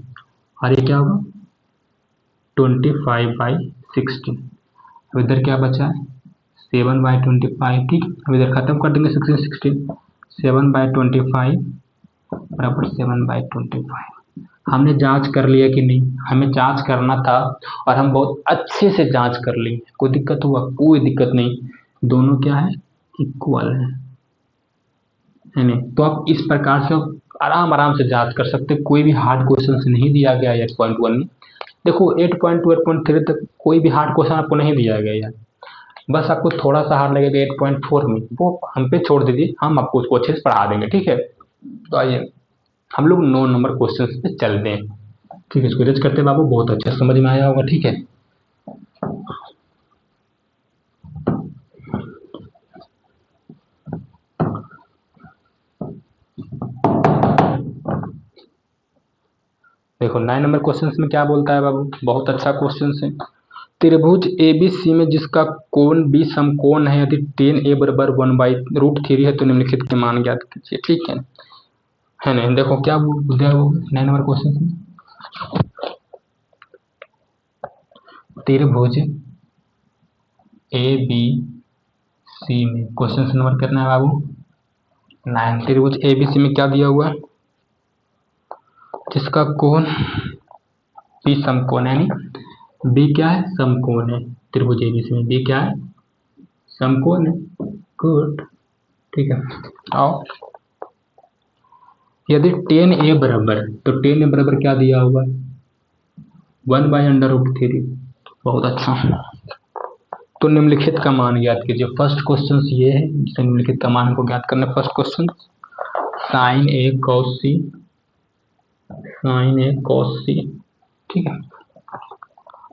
और ये क्या होगा 25/16। अब इधर क्या बचा है 7/25। ठीक, अब इधर खत्म कर देंगे 16 7/25 बराबर 7/25। हमने जांच कर लिया कि नहीं, हमें जांच करना था और हम बहुत अच्छे से जांच कर ली। कोई दिक्कत हुआ, कोई दिक्कत नहीं, दोनों क्या है इक्वल है नहीं। तो आप इस प्रकार से आराम आराम से जांच कर सकते, कोई भी हार्ड क्वेश्चन नहीं दिया गया है 8.1 में। देखो 8.2 8.3 तक कोई भी हार्ड क्वेश्चन आपको नहीं दिया गया यार, बस आपको थोड़ा सा हार्ड लगेगा 8.4 में, वो हम पे छोड़ दीजिए, हम आपको उसको अच्छे से पढ़ा देंगे, ठीक है। तो आइए हम लोग 9 नंबर क्वेश्चन पे चलते हैं, ठीक है। इसको जज करते हैं बाबू, बहुत अच्छा समझ में आया होगा, ठीक है। देखो 9 नंबर क्वेश्चन में क्या बोलता है बाबू, बहुत अच्छा क्वेश्चन है। त्रिभुज एबीसी में जिसका कोण बी समकोण है, यदि tan a बराबर 1/√3 है तो निम्नलिखित के मान ज्ञात कीजिए, ठीक है ना। देखो क्या बोल दिया वो 9 नंबर क्वेश्चन में, त्रिभुज ए बी सी में, क्वेश्चन नंबर कितना है बाबू 9। त्रिभुज ए बी सी में क्या दिया हुआ है, जिसका कोण बी समकोण है, यानी बी क्या है, समकोण है। त्रिभुज एबीसी में बी क्या है, समकोण है। गुड, ठीक है। आओ, यदि tan a बराबर, तो tan a बराबर क्या दिया हुआ है 1/√3, बहुत अच्छा। तो निम्नलिखित का मान ज्ञात कीजिए। फर्स्ट क्वेश्चन ये है जिसे निम्नलिखित का मान को ज्ञात करना। First question sin a cos c, sin a cos c, ठीक है,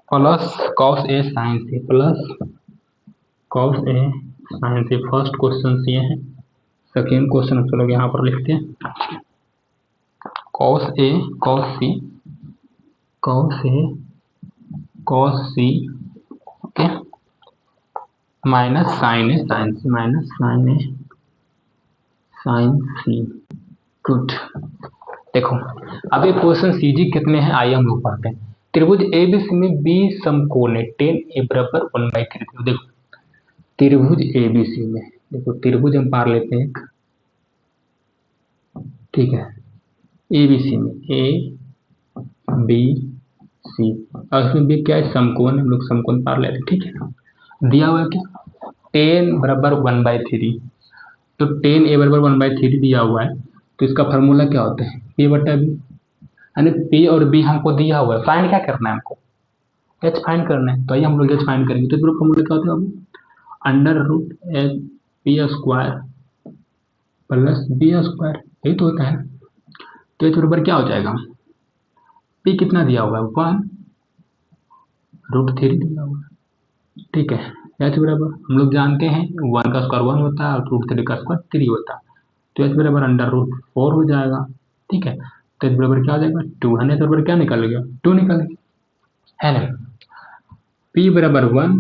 plus cos a sin c, plus cos a sin c। First question ये है। सेकेंड क्वेश्चन चलो यहाँ पर लिखते हैं, cos a cos c, cos a cos c, okay, minus sin a sin c, minus sin a sin c। Good. देखो अब ये क्वेश्चन सीजी कितने हैं, आइए हम लोग पढ़ते हैं। त्रिभुज एबीसी में बी समकोण है, tan a बराबर 1/3। देखो त्रिभुज एबीसी में, देखो त्रिभुज हम पार लेते हैं, ठीक है, एबीसी में ए बी सी, और इसमें बी क्या है, समकोण, हम लोग समकोण पार लेते हैं, ठीक है। दिया हुआ है क्या, tan बराबर 1/3, तो tan a बराबर 1/3 दिया हुआ है, तो इसका फार्मूला क्या होता है, p बटा बी, यानी p और b हमको दिया हुआ है, फाइंड क्या करना है हमको, h फाइंड करना है। तो आइए हम लोग h फाइंड करेंगे। तो इसका फार्मूला क्या होता है, under root p square plus b square, यही तो होता है। तो h बराबर क्या हो जाएगा, p कितना दिया हुआ है 1/√3 दिया हुआ है, ठीक है। h बराबर हम लोग जानते हैं 1 का स्क्वायर 1 होता है और √3 का स्क्वायर 3 होता है, तो h बराबर अंडर रूट 4 हो जाएगा, ठीक है। तो h बराबर क्या हो जाएगा 2, है ना। तो बराबर क्या निकालेगा 2 निकालेगा, है ना। p बराबर 1,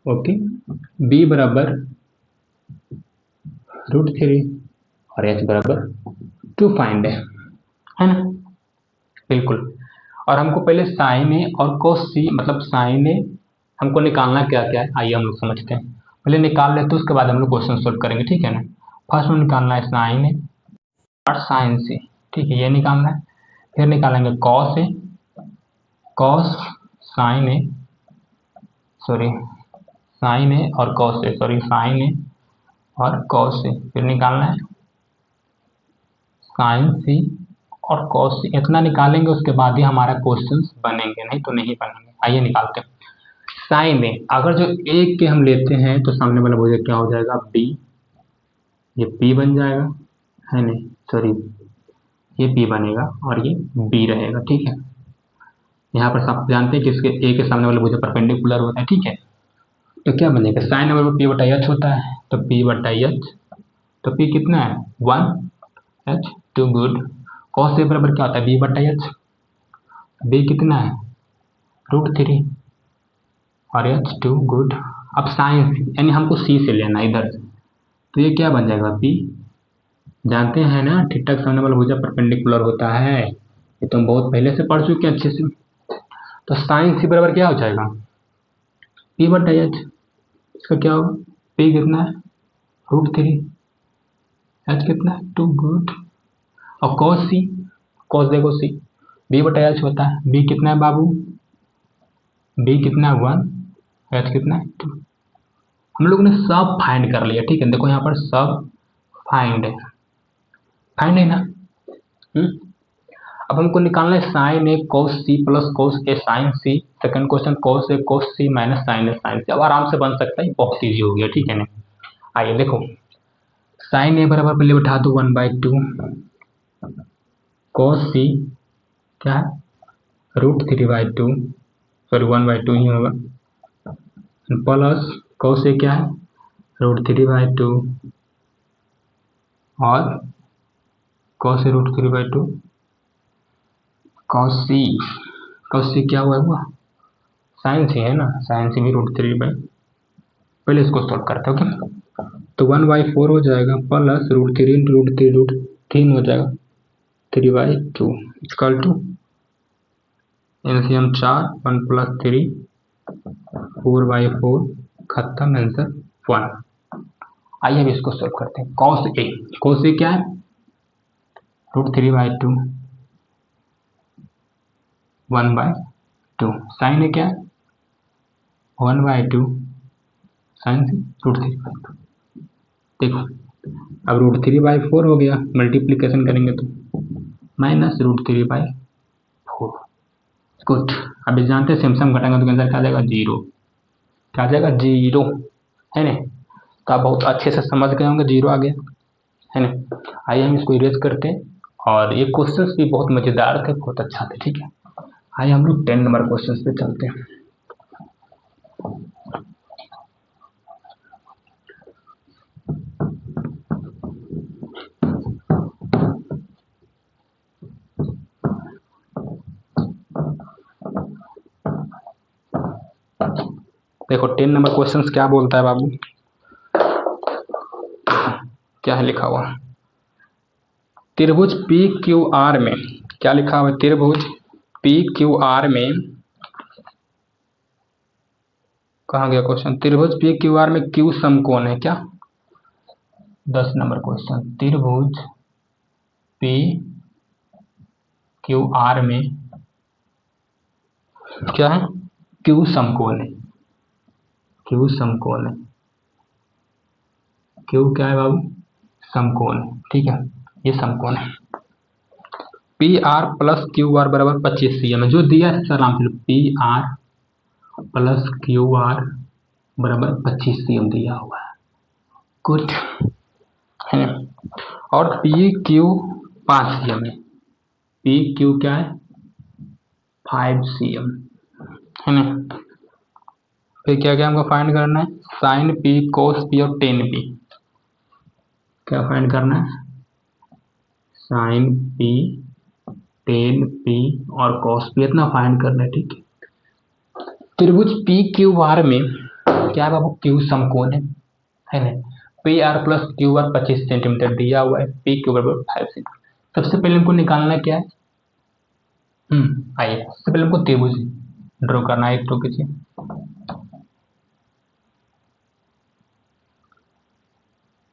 ओके, b बराबर √3 और h बराबर 2 फाइंड है ना, बिल्कुल। और हमको पहले साइन ए और कोस सी, मतलब साइन ए हमको निकालना क्या क्या है, आइए हम लोग समझते हैं। पहले निकाल लेते हैं, उसके बाद हम लोग क्वेश्चन सोल्व करेंगे, ठीक है ना। फर्स्ट में निकालना है साइन ए और साइन सी, ठीक है, ये निकालना है। फिर निकालेंगे cos A, cos sine A, sorry sine ए और कॉस ए, सॉरी साइन ए और कॉस ए। फिर निकालना है साइन सी और कॉस सी। इतना निकालेंगे, उसके बाद ही हमारा क्वेश्चन बनेंगे, नहीं तो नहीं बनेंगे। आइए निकालते हैं। साइन ए, अगर जो एक के हम लेते हैं तो सामने वाला भुजा क्या हो जाएगा बी, ये पी बन जाएगा, है नहीं, सॉरी ये पी बनेगा और ये बी रहेगा, ठीक है। यहाँ पर सब जानते हैं कि इसके ए के सामने वाला भुजा परपेंडिकुलर होता है, ठीक है। तो क्या बनेगा, साइन नंबर पी बटा एच होता है, तो पी बटा एच, तो पी कितना है 1 एच 2, गुड। कॉस ए बराबर क्या होता है बी बटा एच, बी कितना है √3 और एच 2, गुड। अब साइन सी, यानी हमको सी से लेना इधर से, तो ये क्या बन जाएगा पी, जानते हैं ना थीटा के सामने वाला भुजा परपेंडिकुलर होता है, ये तो हम बहुत पहले से पढ़ चुके हैं अच्छे से। तो साइन सी बराबर क्या हो जाएगा पी बटा एच, इसका क्या होगा पी कितना है √3, एच कितना है 2, गुड। और कॉस सी, कॉस देखो सी बी बटा एच होता है, बी कितना है बाबू, बी कितना है 1, एच कितना है 2। हम लोग ने सब फाइंड कर लिया, ठीक है। देखो यहाँ पर सब फाइंड है, फाइंड है ना। अब हमको निकालना है साइन ए कोस सी प्लस कोस ए साइन सी। सेकंड क्वेश्चन कोस ए कोस सी माइनस साइन ए साइन सी। अब आराम से बन सकता है, बहुत ईजी हो गया, ठीक है ना। आइए देखो, साइन ए बराबर पहले बैठा दो 1/2 कोस सी क्या है √3/2, सॉरी 1/2 ही होगा, प्लस कोस ए क्या है √3/2 और कोस ए √3/2 कॉस सी क्या हुआ साइन सी है ना, साइन सी भी √3/, पहले इसको सॉल्व करते हैं। ओके, तो 1/4 हो जाएगा प्लस √3 × √3 हो जाएगा 3/2 इक्वल टू एलसीएम 4 1 + 3 4/4 खत्म, आंसर 1। आइए अब इसको सॉल्व करते हैं। कॉस ए क्या है √3/2 1/2, साइन ए क्या है 1/2 साइन से √3/2। देखो अब √3/4 हो गया, मल्टीप्लीकेशन करेंगे तो माइनस √3/4। गुड। अभी जानते हैं सैमसंग घटाएंगे तो आंसर क्या आ जाएगा 0, क्या आ जाएगा 0, है ना। तो आप बहुत अच्छे से समझ गए होंगे, 0 आ गया, है ना। आइए हम इसको इरेज करते हैं, और ये क्वेश्चंस भी बहुत मज़ेदार थे, बहुत अच्छा थे, ठीक है। आइए हम लोग 10 नंबर क्वेश्चंस पे चलते हैं। देखो 10 नंबर क्वेश्चंस क्या बोलता है बाबू, क्या है लिखा हुआ, त्रिभुज पी क्यू आर में, क्या लिखा हुआ है, त्रिभुज पी क्यू आर में, कहाँ गया क्वेश्चन, त्रिभुज पी क्यू आर में क्यू समकोण है क्या। 10 नंबर क्वेश्चन, त्रिभुज पी क्यू आर में क्या है क्यू समकोण है, क्यू समकोण है, क्यू क्या है बाबू समकोण, ठीक है, ये समकोण है। P R plus Q are बराबर 25 cm है, जो दिया है सर आराम से, P R plus Q are बराबर 25 cm दिया हुआ है, गुड है। और पी क्यू 5 cm है, पी क्यू क्या है 5 cm, है ना। फिर क्या क्या हमको फाइंड करना है, साइन पी कोस पी और टेन पी, क्या फाइंड करना है, साइन पी टेन पी और कॉस पी, इतना फाइंड करना है, ठीक है। त्रिभुज पी क्यू आर में क्या है बाबू क्यू समकोण है ना। P are plus Q are 25 centimetre दिया हुआ है, पी क्यू बराबर 5 सेंटीमीटर। सबसे पहले हमको निकालना क्या है, आइए सबसे पहले हमको त्रिभुज ड्रॉ करना है, तो किसी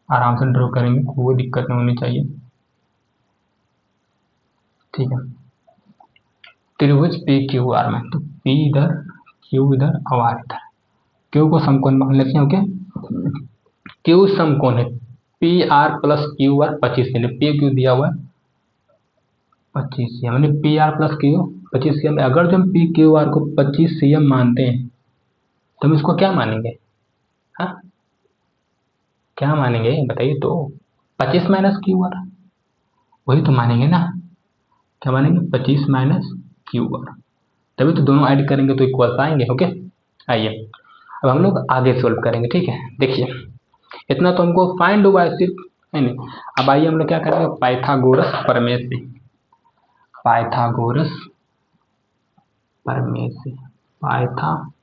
आराम से ड्रॉ करेंगे, कोई दिक्कत नहीं होनी चाहिए, ठीक है। त्रिभुज पी क्यू आर में, तो पी इधर क्यू इधर और आर इधर, क्यू को समकोण मान लेते हैं, ओके। क्यू समकोण है, P R plus Q are 25 cm, P Q दिया हुआ है 25 cm, यानी P R plus Q 25 cm। अगर जो हम पी क्यू आर को 25 cm मानते हैं तो हम इसको क्या मानेंगे, हाँ क्या मानेंगे बताइए, तो 25 माइनस क्यू आर, वही तो मानेंगे ना, क्या मानेंगे 25 माइनस क्यू आर, तभी तो दोनों ऐड करेंगे तो इक्वल आएंगे, ओके। आइए अब हम लोग आगे सॉल्व करेंगे, ठीक है। देखिए इतना तो हमको फाइंड हुआ है सिर्फ, है नहीं। अब आइए हम लोग क्या करेंगे, पाइथागोरस प्रमेय से, पाइथागोरस प्रमेय से, पाइथागोरस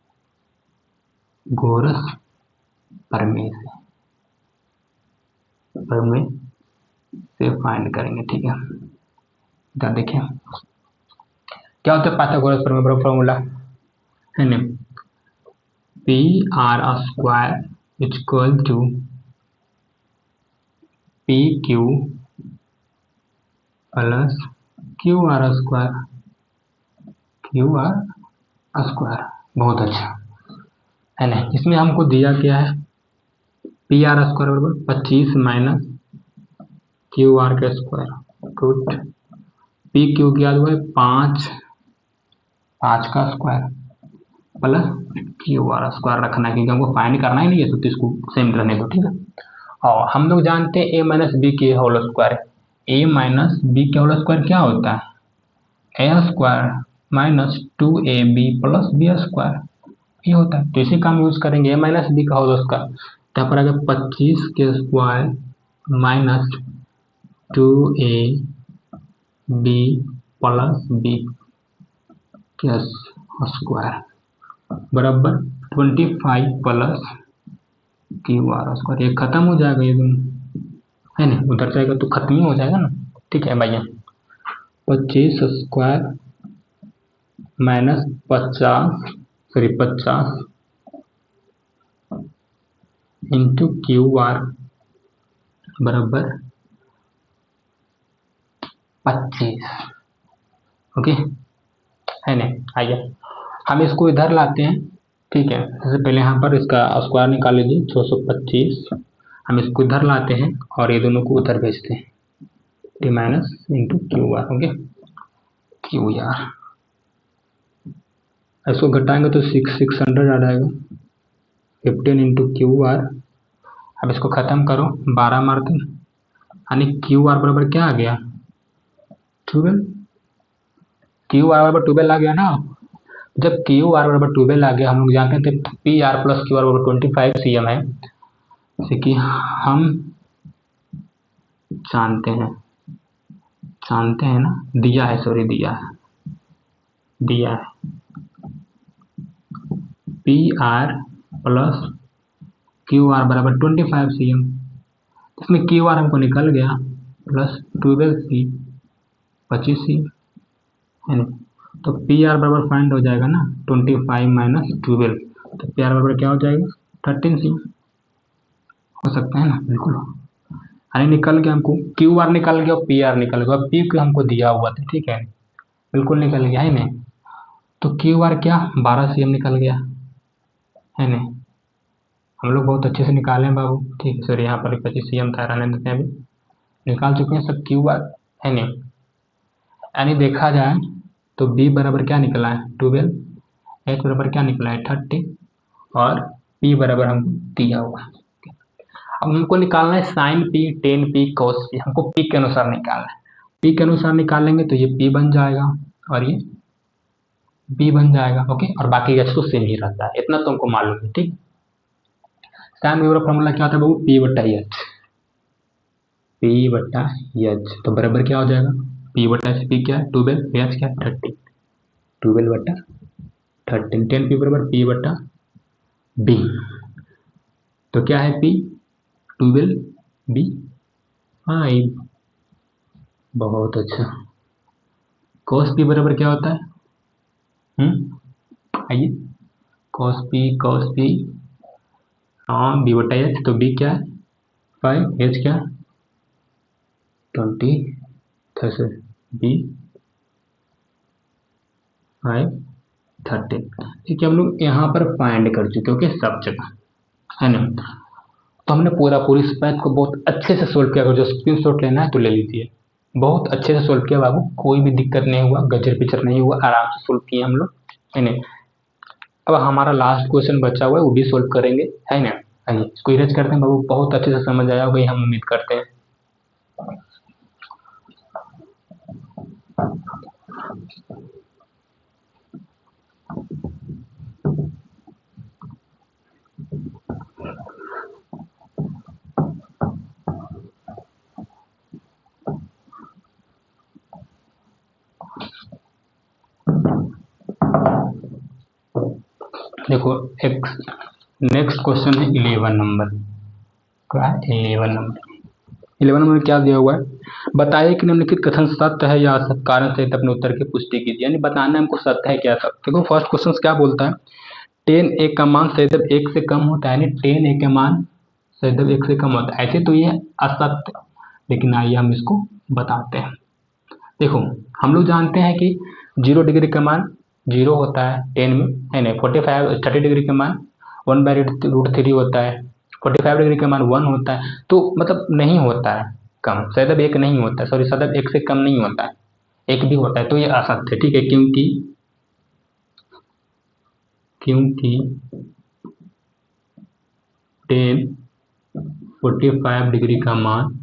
प्रमेय से फाइंड करेंगे, ठीक है। इधर देखिए क्या होता है पाइथागोरस प्रमेय का फॉर्मूला, है ना, P R square equal to P Q plus Q R square, बहुत अच्छा, है ना। इसमें हमको दिया क्या है, पी आर स्क्वायर बराबर 25 माइनस क्यू आर का स्क्वायर, गुड, पी क्यू क्या हुआ है 5 का square plus Q R square रखना है, क्योंकि हमको फाइंड करना ही नहीं है, तो इसको सेम रहने दो, ठीक है। और हम लोग जानते हैं ए माइनस बी के whole square, a minus b के होल स्क्वायर क्या होता है a square minus 2ab plus B square, ये होता है। तो इसी का हम यूज करेंगे, ए माइनस बी का होल स्क्वायर, यहाँ पर अगर 25 के square minus 2ab plus b के स्क्वायर बराबर 25 प्लस क्यू आर स्क्वायर। ये खत्म हो जाएगा, ये दोनों है ना, उधर जाएगा तो खत्म ही हो जाएगा ना, ठीक है भैया। 25 square minus 50 into Q R बराबर 25, ओके है ना। आइए हम इसको इधर लाते हैं, ठीक है। सबसे पहले यहाँ पर इसका स्क्वायर निकाल लीजिए 625, हम इसको इधर लाते हैं और ये दोनों को उधर भेजते हैं, T minus into Q R, okay Q R. इसको घटाएंगे तो 600 आ जाएगा, 15 इंटू क्यू आर। अब इसको ख़त्म करो, 12 मारते हैं, यानी क्यू आर बराबर क्या आ गया 12, क्यू आर बराबर 12 आ गया ना। जब क्यू आर बराबर 12 आ गया, हम लोग जानते थे P R plus Q are बराबर 25 cm है, जैसे कि हम जानते हैं ना, दिया है P R plus Q are बराबर 25 cm, इसमें क्यू आर हमको निकल गया प्लस 12c 25 cm है ना। तो पी आर बराबर फाइंड हो जाएगा ना 25 माइनस 12, तो पी आर बराबर क्या हो जाएगा 13 cm हो सकता है ना, बिल्कुल। यानी निकल गया हमको क्यू आर निकल गया और पी आर निकल गया, पी क्यू हमको दिया हुआ था, ठीक है, बिल्कुल निकल गया है ना। तो क्यू आर क्या 12 cm निकल गया है ना, हम लोग बहुत अच्छे से निकाले हैं बाबू, ठीक है। सर यहाँ पर 25 cm था, रहने देते हैं, अभी निकाल चुके हैं सब क्यू आर है ना। यानी देखा जाए तो b बराबर क्या निकला है 12, h बराबर क्या निकला है 30 और p बराबर हमको दिया हुआ है। अब हमको निकालना है sine p, tan p, cos p, हमको p के अनुसार निकालना है। p के अनुसार निकालेंगे तो ये p बन जाएगा और ये b बन जाएगा, ओके। और बाकी h तो सेम ही रहता है, इतना तो हमको मालूम है, ठीक। साइन वेव का फॉर्मूला क्या होता है बाबू p बटा h, तो बराबर क्या हो जाएगा p बटा h, p क्या है 12, h क्या 30, 12 बटा 13, 10 p बराबर p बटा b, तो क्या है p 12 b 5, बहुत अच्छा। cos p बराबर क्या होता है आइए cos p हाँ b बटा h, तो b क्या है 5, h क्या 20, b 5 13, ठीक है। हम लोग यहाँ पर फाइंड कर चुके ओके सब जगह है ना। तो हमने पूरी इस मैथ को बहुत अच्छे से सोल्व किया, अगर जो स्क्रीनशॉट लेना है तो ले लीजिए, बहुत अच्छे से सोल्व किया बाबू, कोई भी दिक्कत नहीं हुआ, गजर पिचर नहीं हुआ, आराम से सोल्व किए हम लोग है ना। अब हमारा लास्ट क्वेश्चन बचा हुआ है, वो भी सोल्व करेंगे है ना। आइए इसको इरेज करते हैं बाबू, बहुत अच्छे से समझ आया होगा हम उम्मीद करते हैं। देखो एक नेक्स्ट क्वेश्चन है 11 नंबर, क्या है 11 नंबर क्या दिया हुआ है, बताइए कि निम्नलिखित कथन सत्य है या असत्य, कारण सहित अपने उत्तर की पुष्टि कीजिए। यानी बताना है हमको सत्य है क्या सत्य। देखो फर्स्ट क्वेश्चन क्या बोलता है 10 एक का मान सदैव 1 से कम होता है, यानी 10 एक का मान सदैव 1 से कम होता है, ऐसे तो ये असत्य, लेकिन आइए हम इसको बताते हैं। देखो हम लोग जानते हैं कि 0 डिग्री का मान 0 होता है 10 में है ना, 30 डिग्री का मान 1/√3 होता है, 45 डिग्री का मान 1 होता है, तो मतलब नहीं होता है कम, सदैव 1 नहीं होता है, सॉरी सदैव 1 से कम नहीं होता है, एक भी होता है तो ये असत्य है, ठीक है, क्योंकि tan 45 डिग्री का मान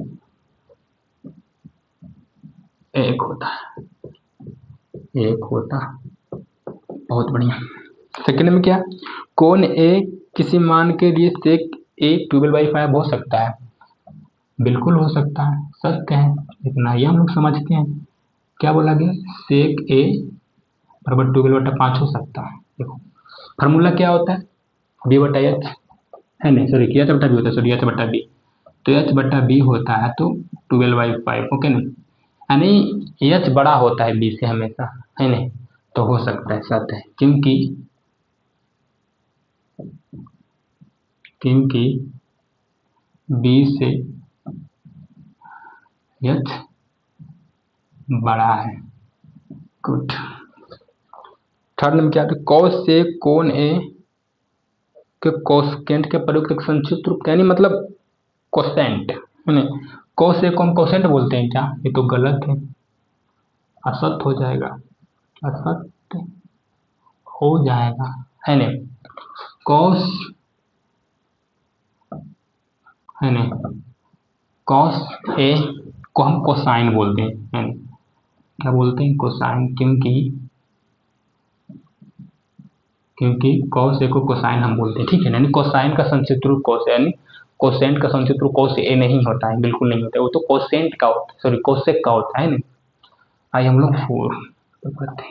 1 होता है, 1 होता। बहुत बढ़िया। सेकंड में क्या, कोण ए किसी मान के लिए sec a 12/5 हो सकता है? बिल्कुल हो सकता है, सत्य है, इतना ही हम लोग समझते हैं। क्या बोला गया, sec a बराबर 12/5 हो सकता है। देखो फार्मूला क्या होता है, b बटा h है नहीं, सॉरी h बटा b होता है, सॉरी h बटा b, तो h बटा b होता है तो 12/5, ओके नहीं, यानी h बड़ा होता है b से हमेशा, है नहीं, तो हो सकता है, सत्य है, क्योंकि b से h बड़ा है। गुड। थर्ड नंबर क्या है, कॉस से कोण ए के कोसेंट के प्रयुक्त एक संक्षिप्त रूप, यानी मतलब कोसेंट, कॉस ए को हम कोसेंट बोलते हैं क्या, ये तो गलत है, असत्य हो जाएगा, असत्य हो जाएगा, है नहीं, कॉस है नहीं, कॉस ए को हम कोसाइन बोलते हैं, है नहीं, क्या बोलते हैं, कोसाइन, क्योंकि कॉस ए को कोसाइन हम बोलते हैं, ठीक है, यानी कोसाइन का संक्षिप्त रूप कॉस, यानी कोसेंट का संक्षिप्त रूप कॉस ए नहीं होता है, बिल्कुल नहीं होता है, वो तो कोसेंट का होता है, सॉरी कोसेक का होता है ना। आइए हम लोग 4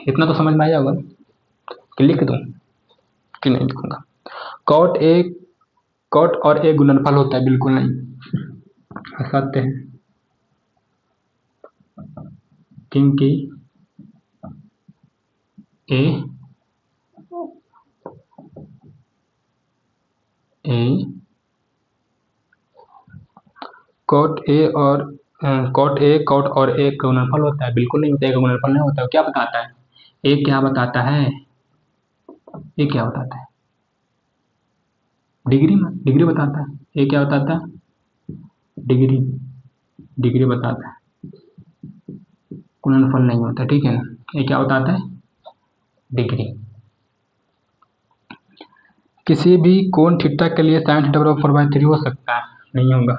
इतना तो समझ में आया होगा कि लिख दूं कि नहीं लिखूंगा। कॉट और ए गुणनफल होता है, बिल्कुल नहीं, असत्य है, क्योंकि कॉट और ए का गुणनफल होता है, बिल्कुल नहीं होता है, का गुणनफल नहीं होता है, क्या बताता है, ए क्या बताता है, ए क्या बताता है, डिग्री बताता है, ए क्या बताता है, डिग्री बताता है, गुणनफल नहीं होता, ठीक है ना, ये क्या बताता है, डिग्री। किसी भी कोण थीटा के लिए sin थीटा बराबर 4/3 हो सकता है, नहीं होगा,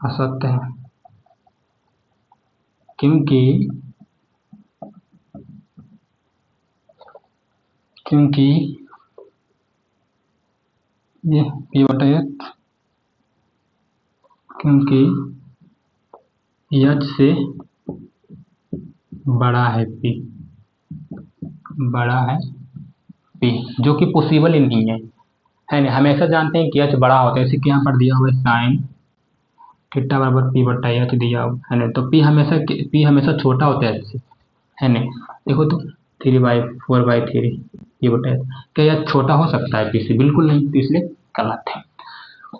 असत्य है, क्योंकि ये p बटा h, क्योंकि h से बड़ा है p, जो कि पॉसिबल ही नहीं है नहीं, हमेशा जानते हैं कि h बड़ा होता है, इसी के यहाँ पर दिया हुआ है sin थीटा बराबर p बटा h दिया हुआ है ना, तो p हमेशा छोटा होता है h से, है ना, देखो तो 3/4/3 ये बटा h, क्या h छोटा हो सकता है p से, बिल्कुल नहीं, तो इसलिए गलत है,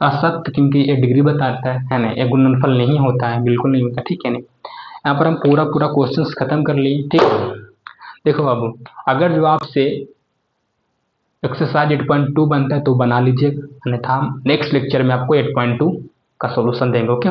असत्य, क्योंकि एक डिग्री बताता है ना, एक गुणनफल नहीं होता है, बिल्कुल नहीं होता, ठीक है ना। यहाँ पर हम पूरा क्वेश्चन खत्म कर लिए, ठीक है। देखो बाबू, अगर जो आपसे एक्सरसाइज 8.2 बनता है तो बना लीजिएगा, अन्यथा हम नेक्स्ट लेक्चर में आपको 8.2 का सॉल्यूशन देंगे, ओके।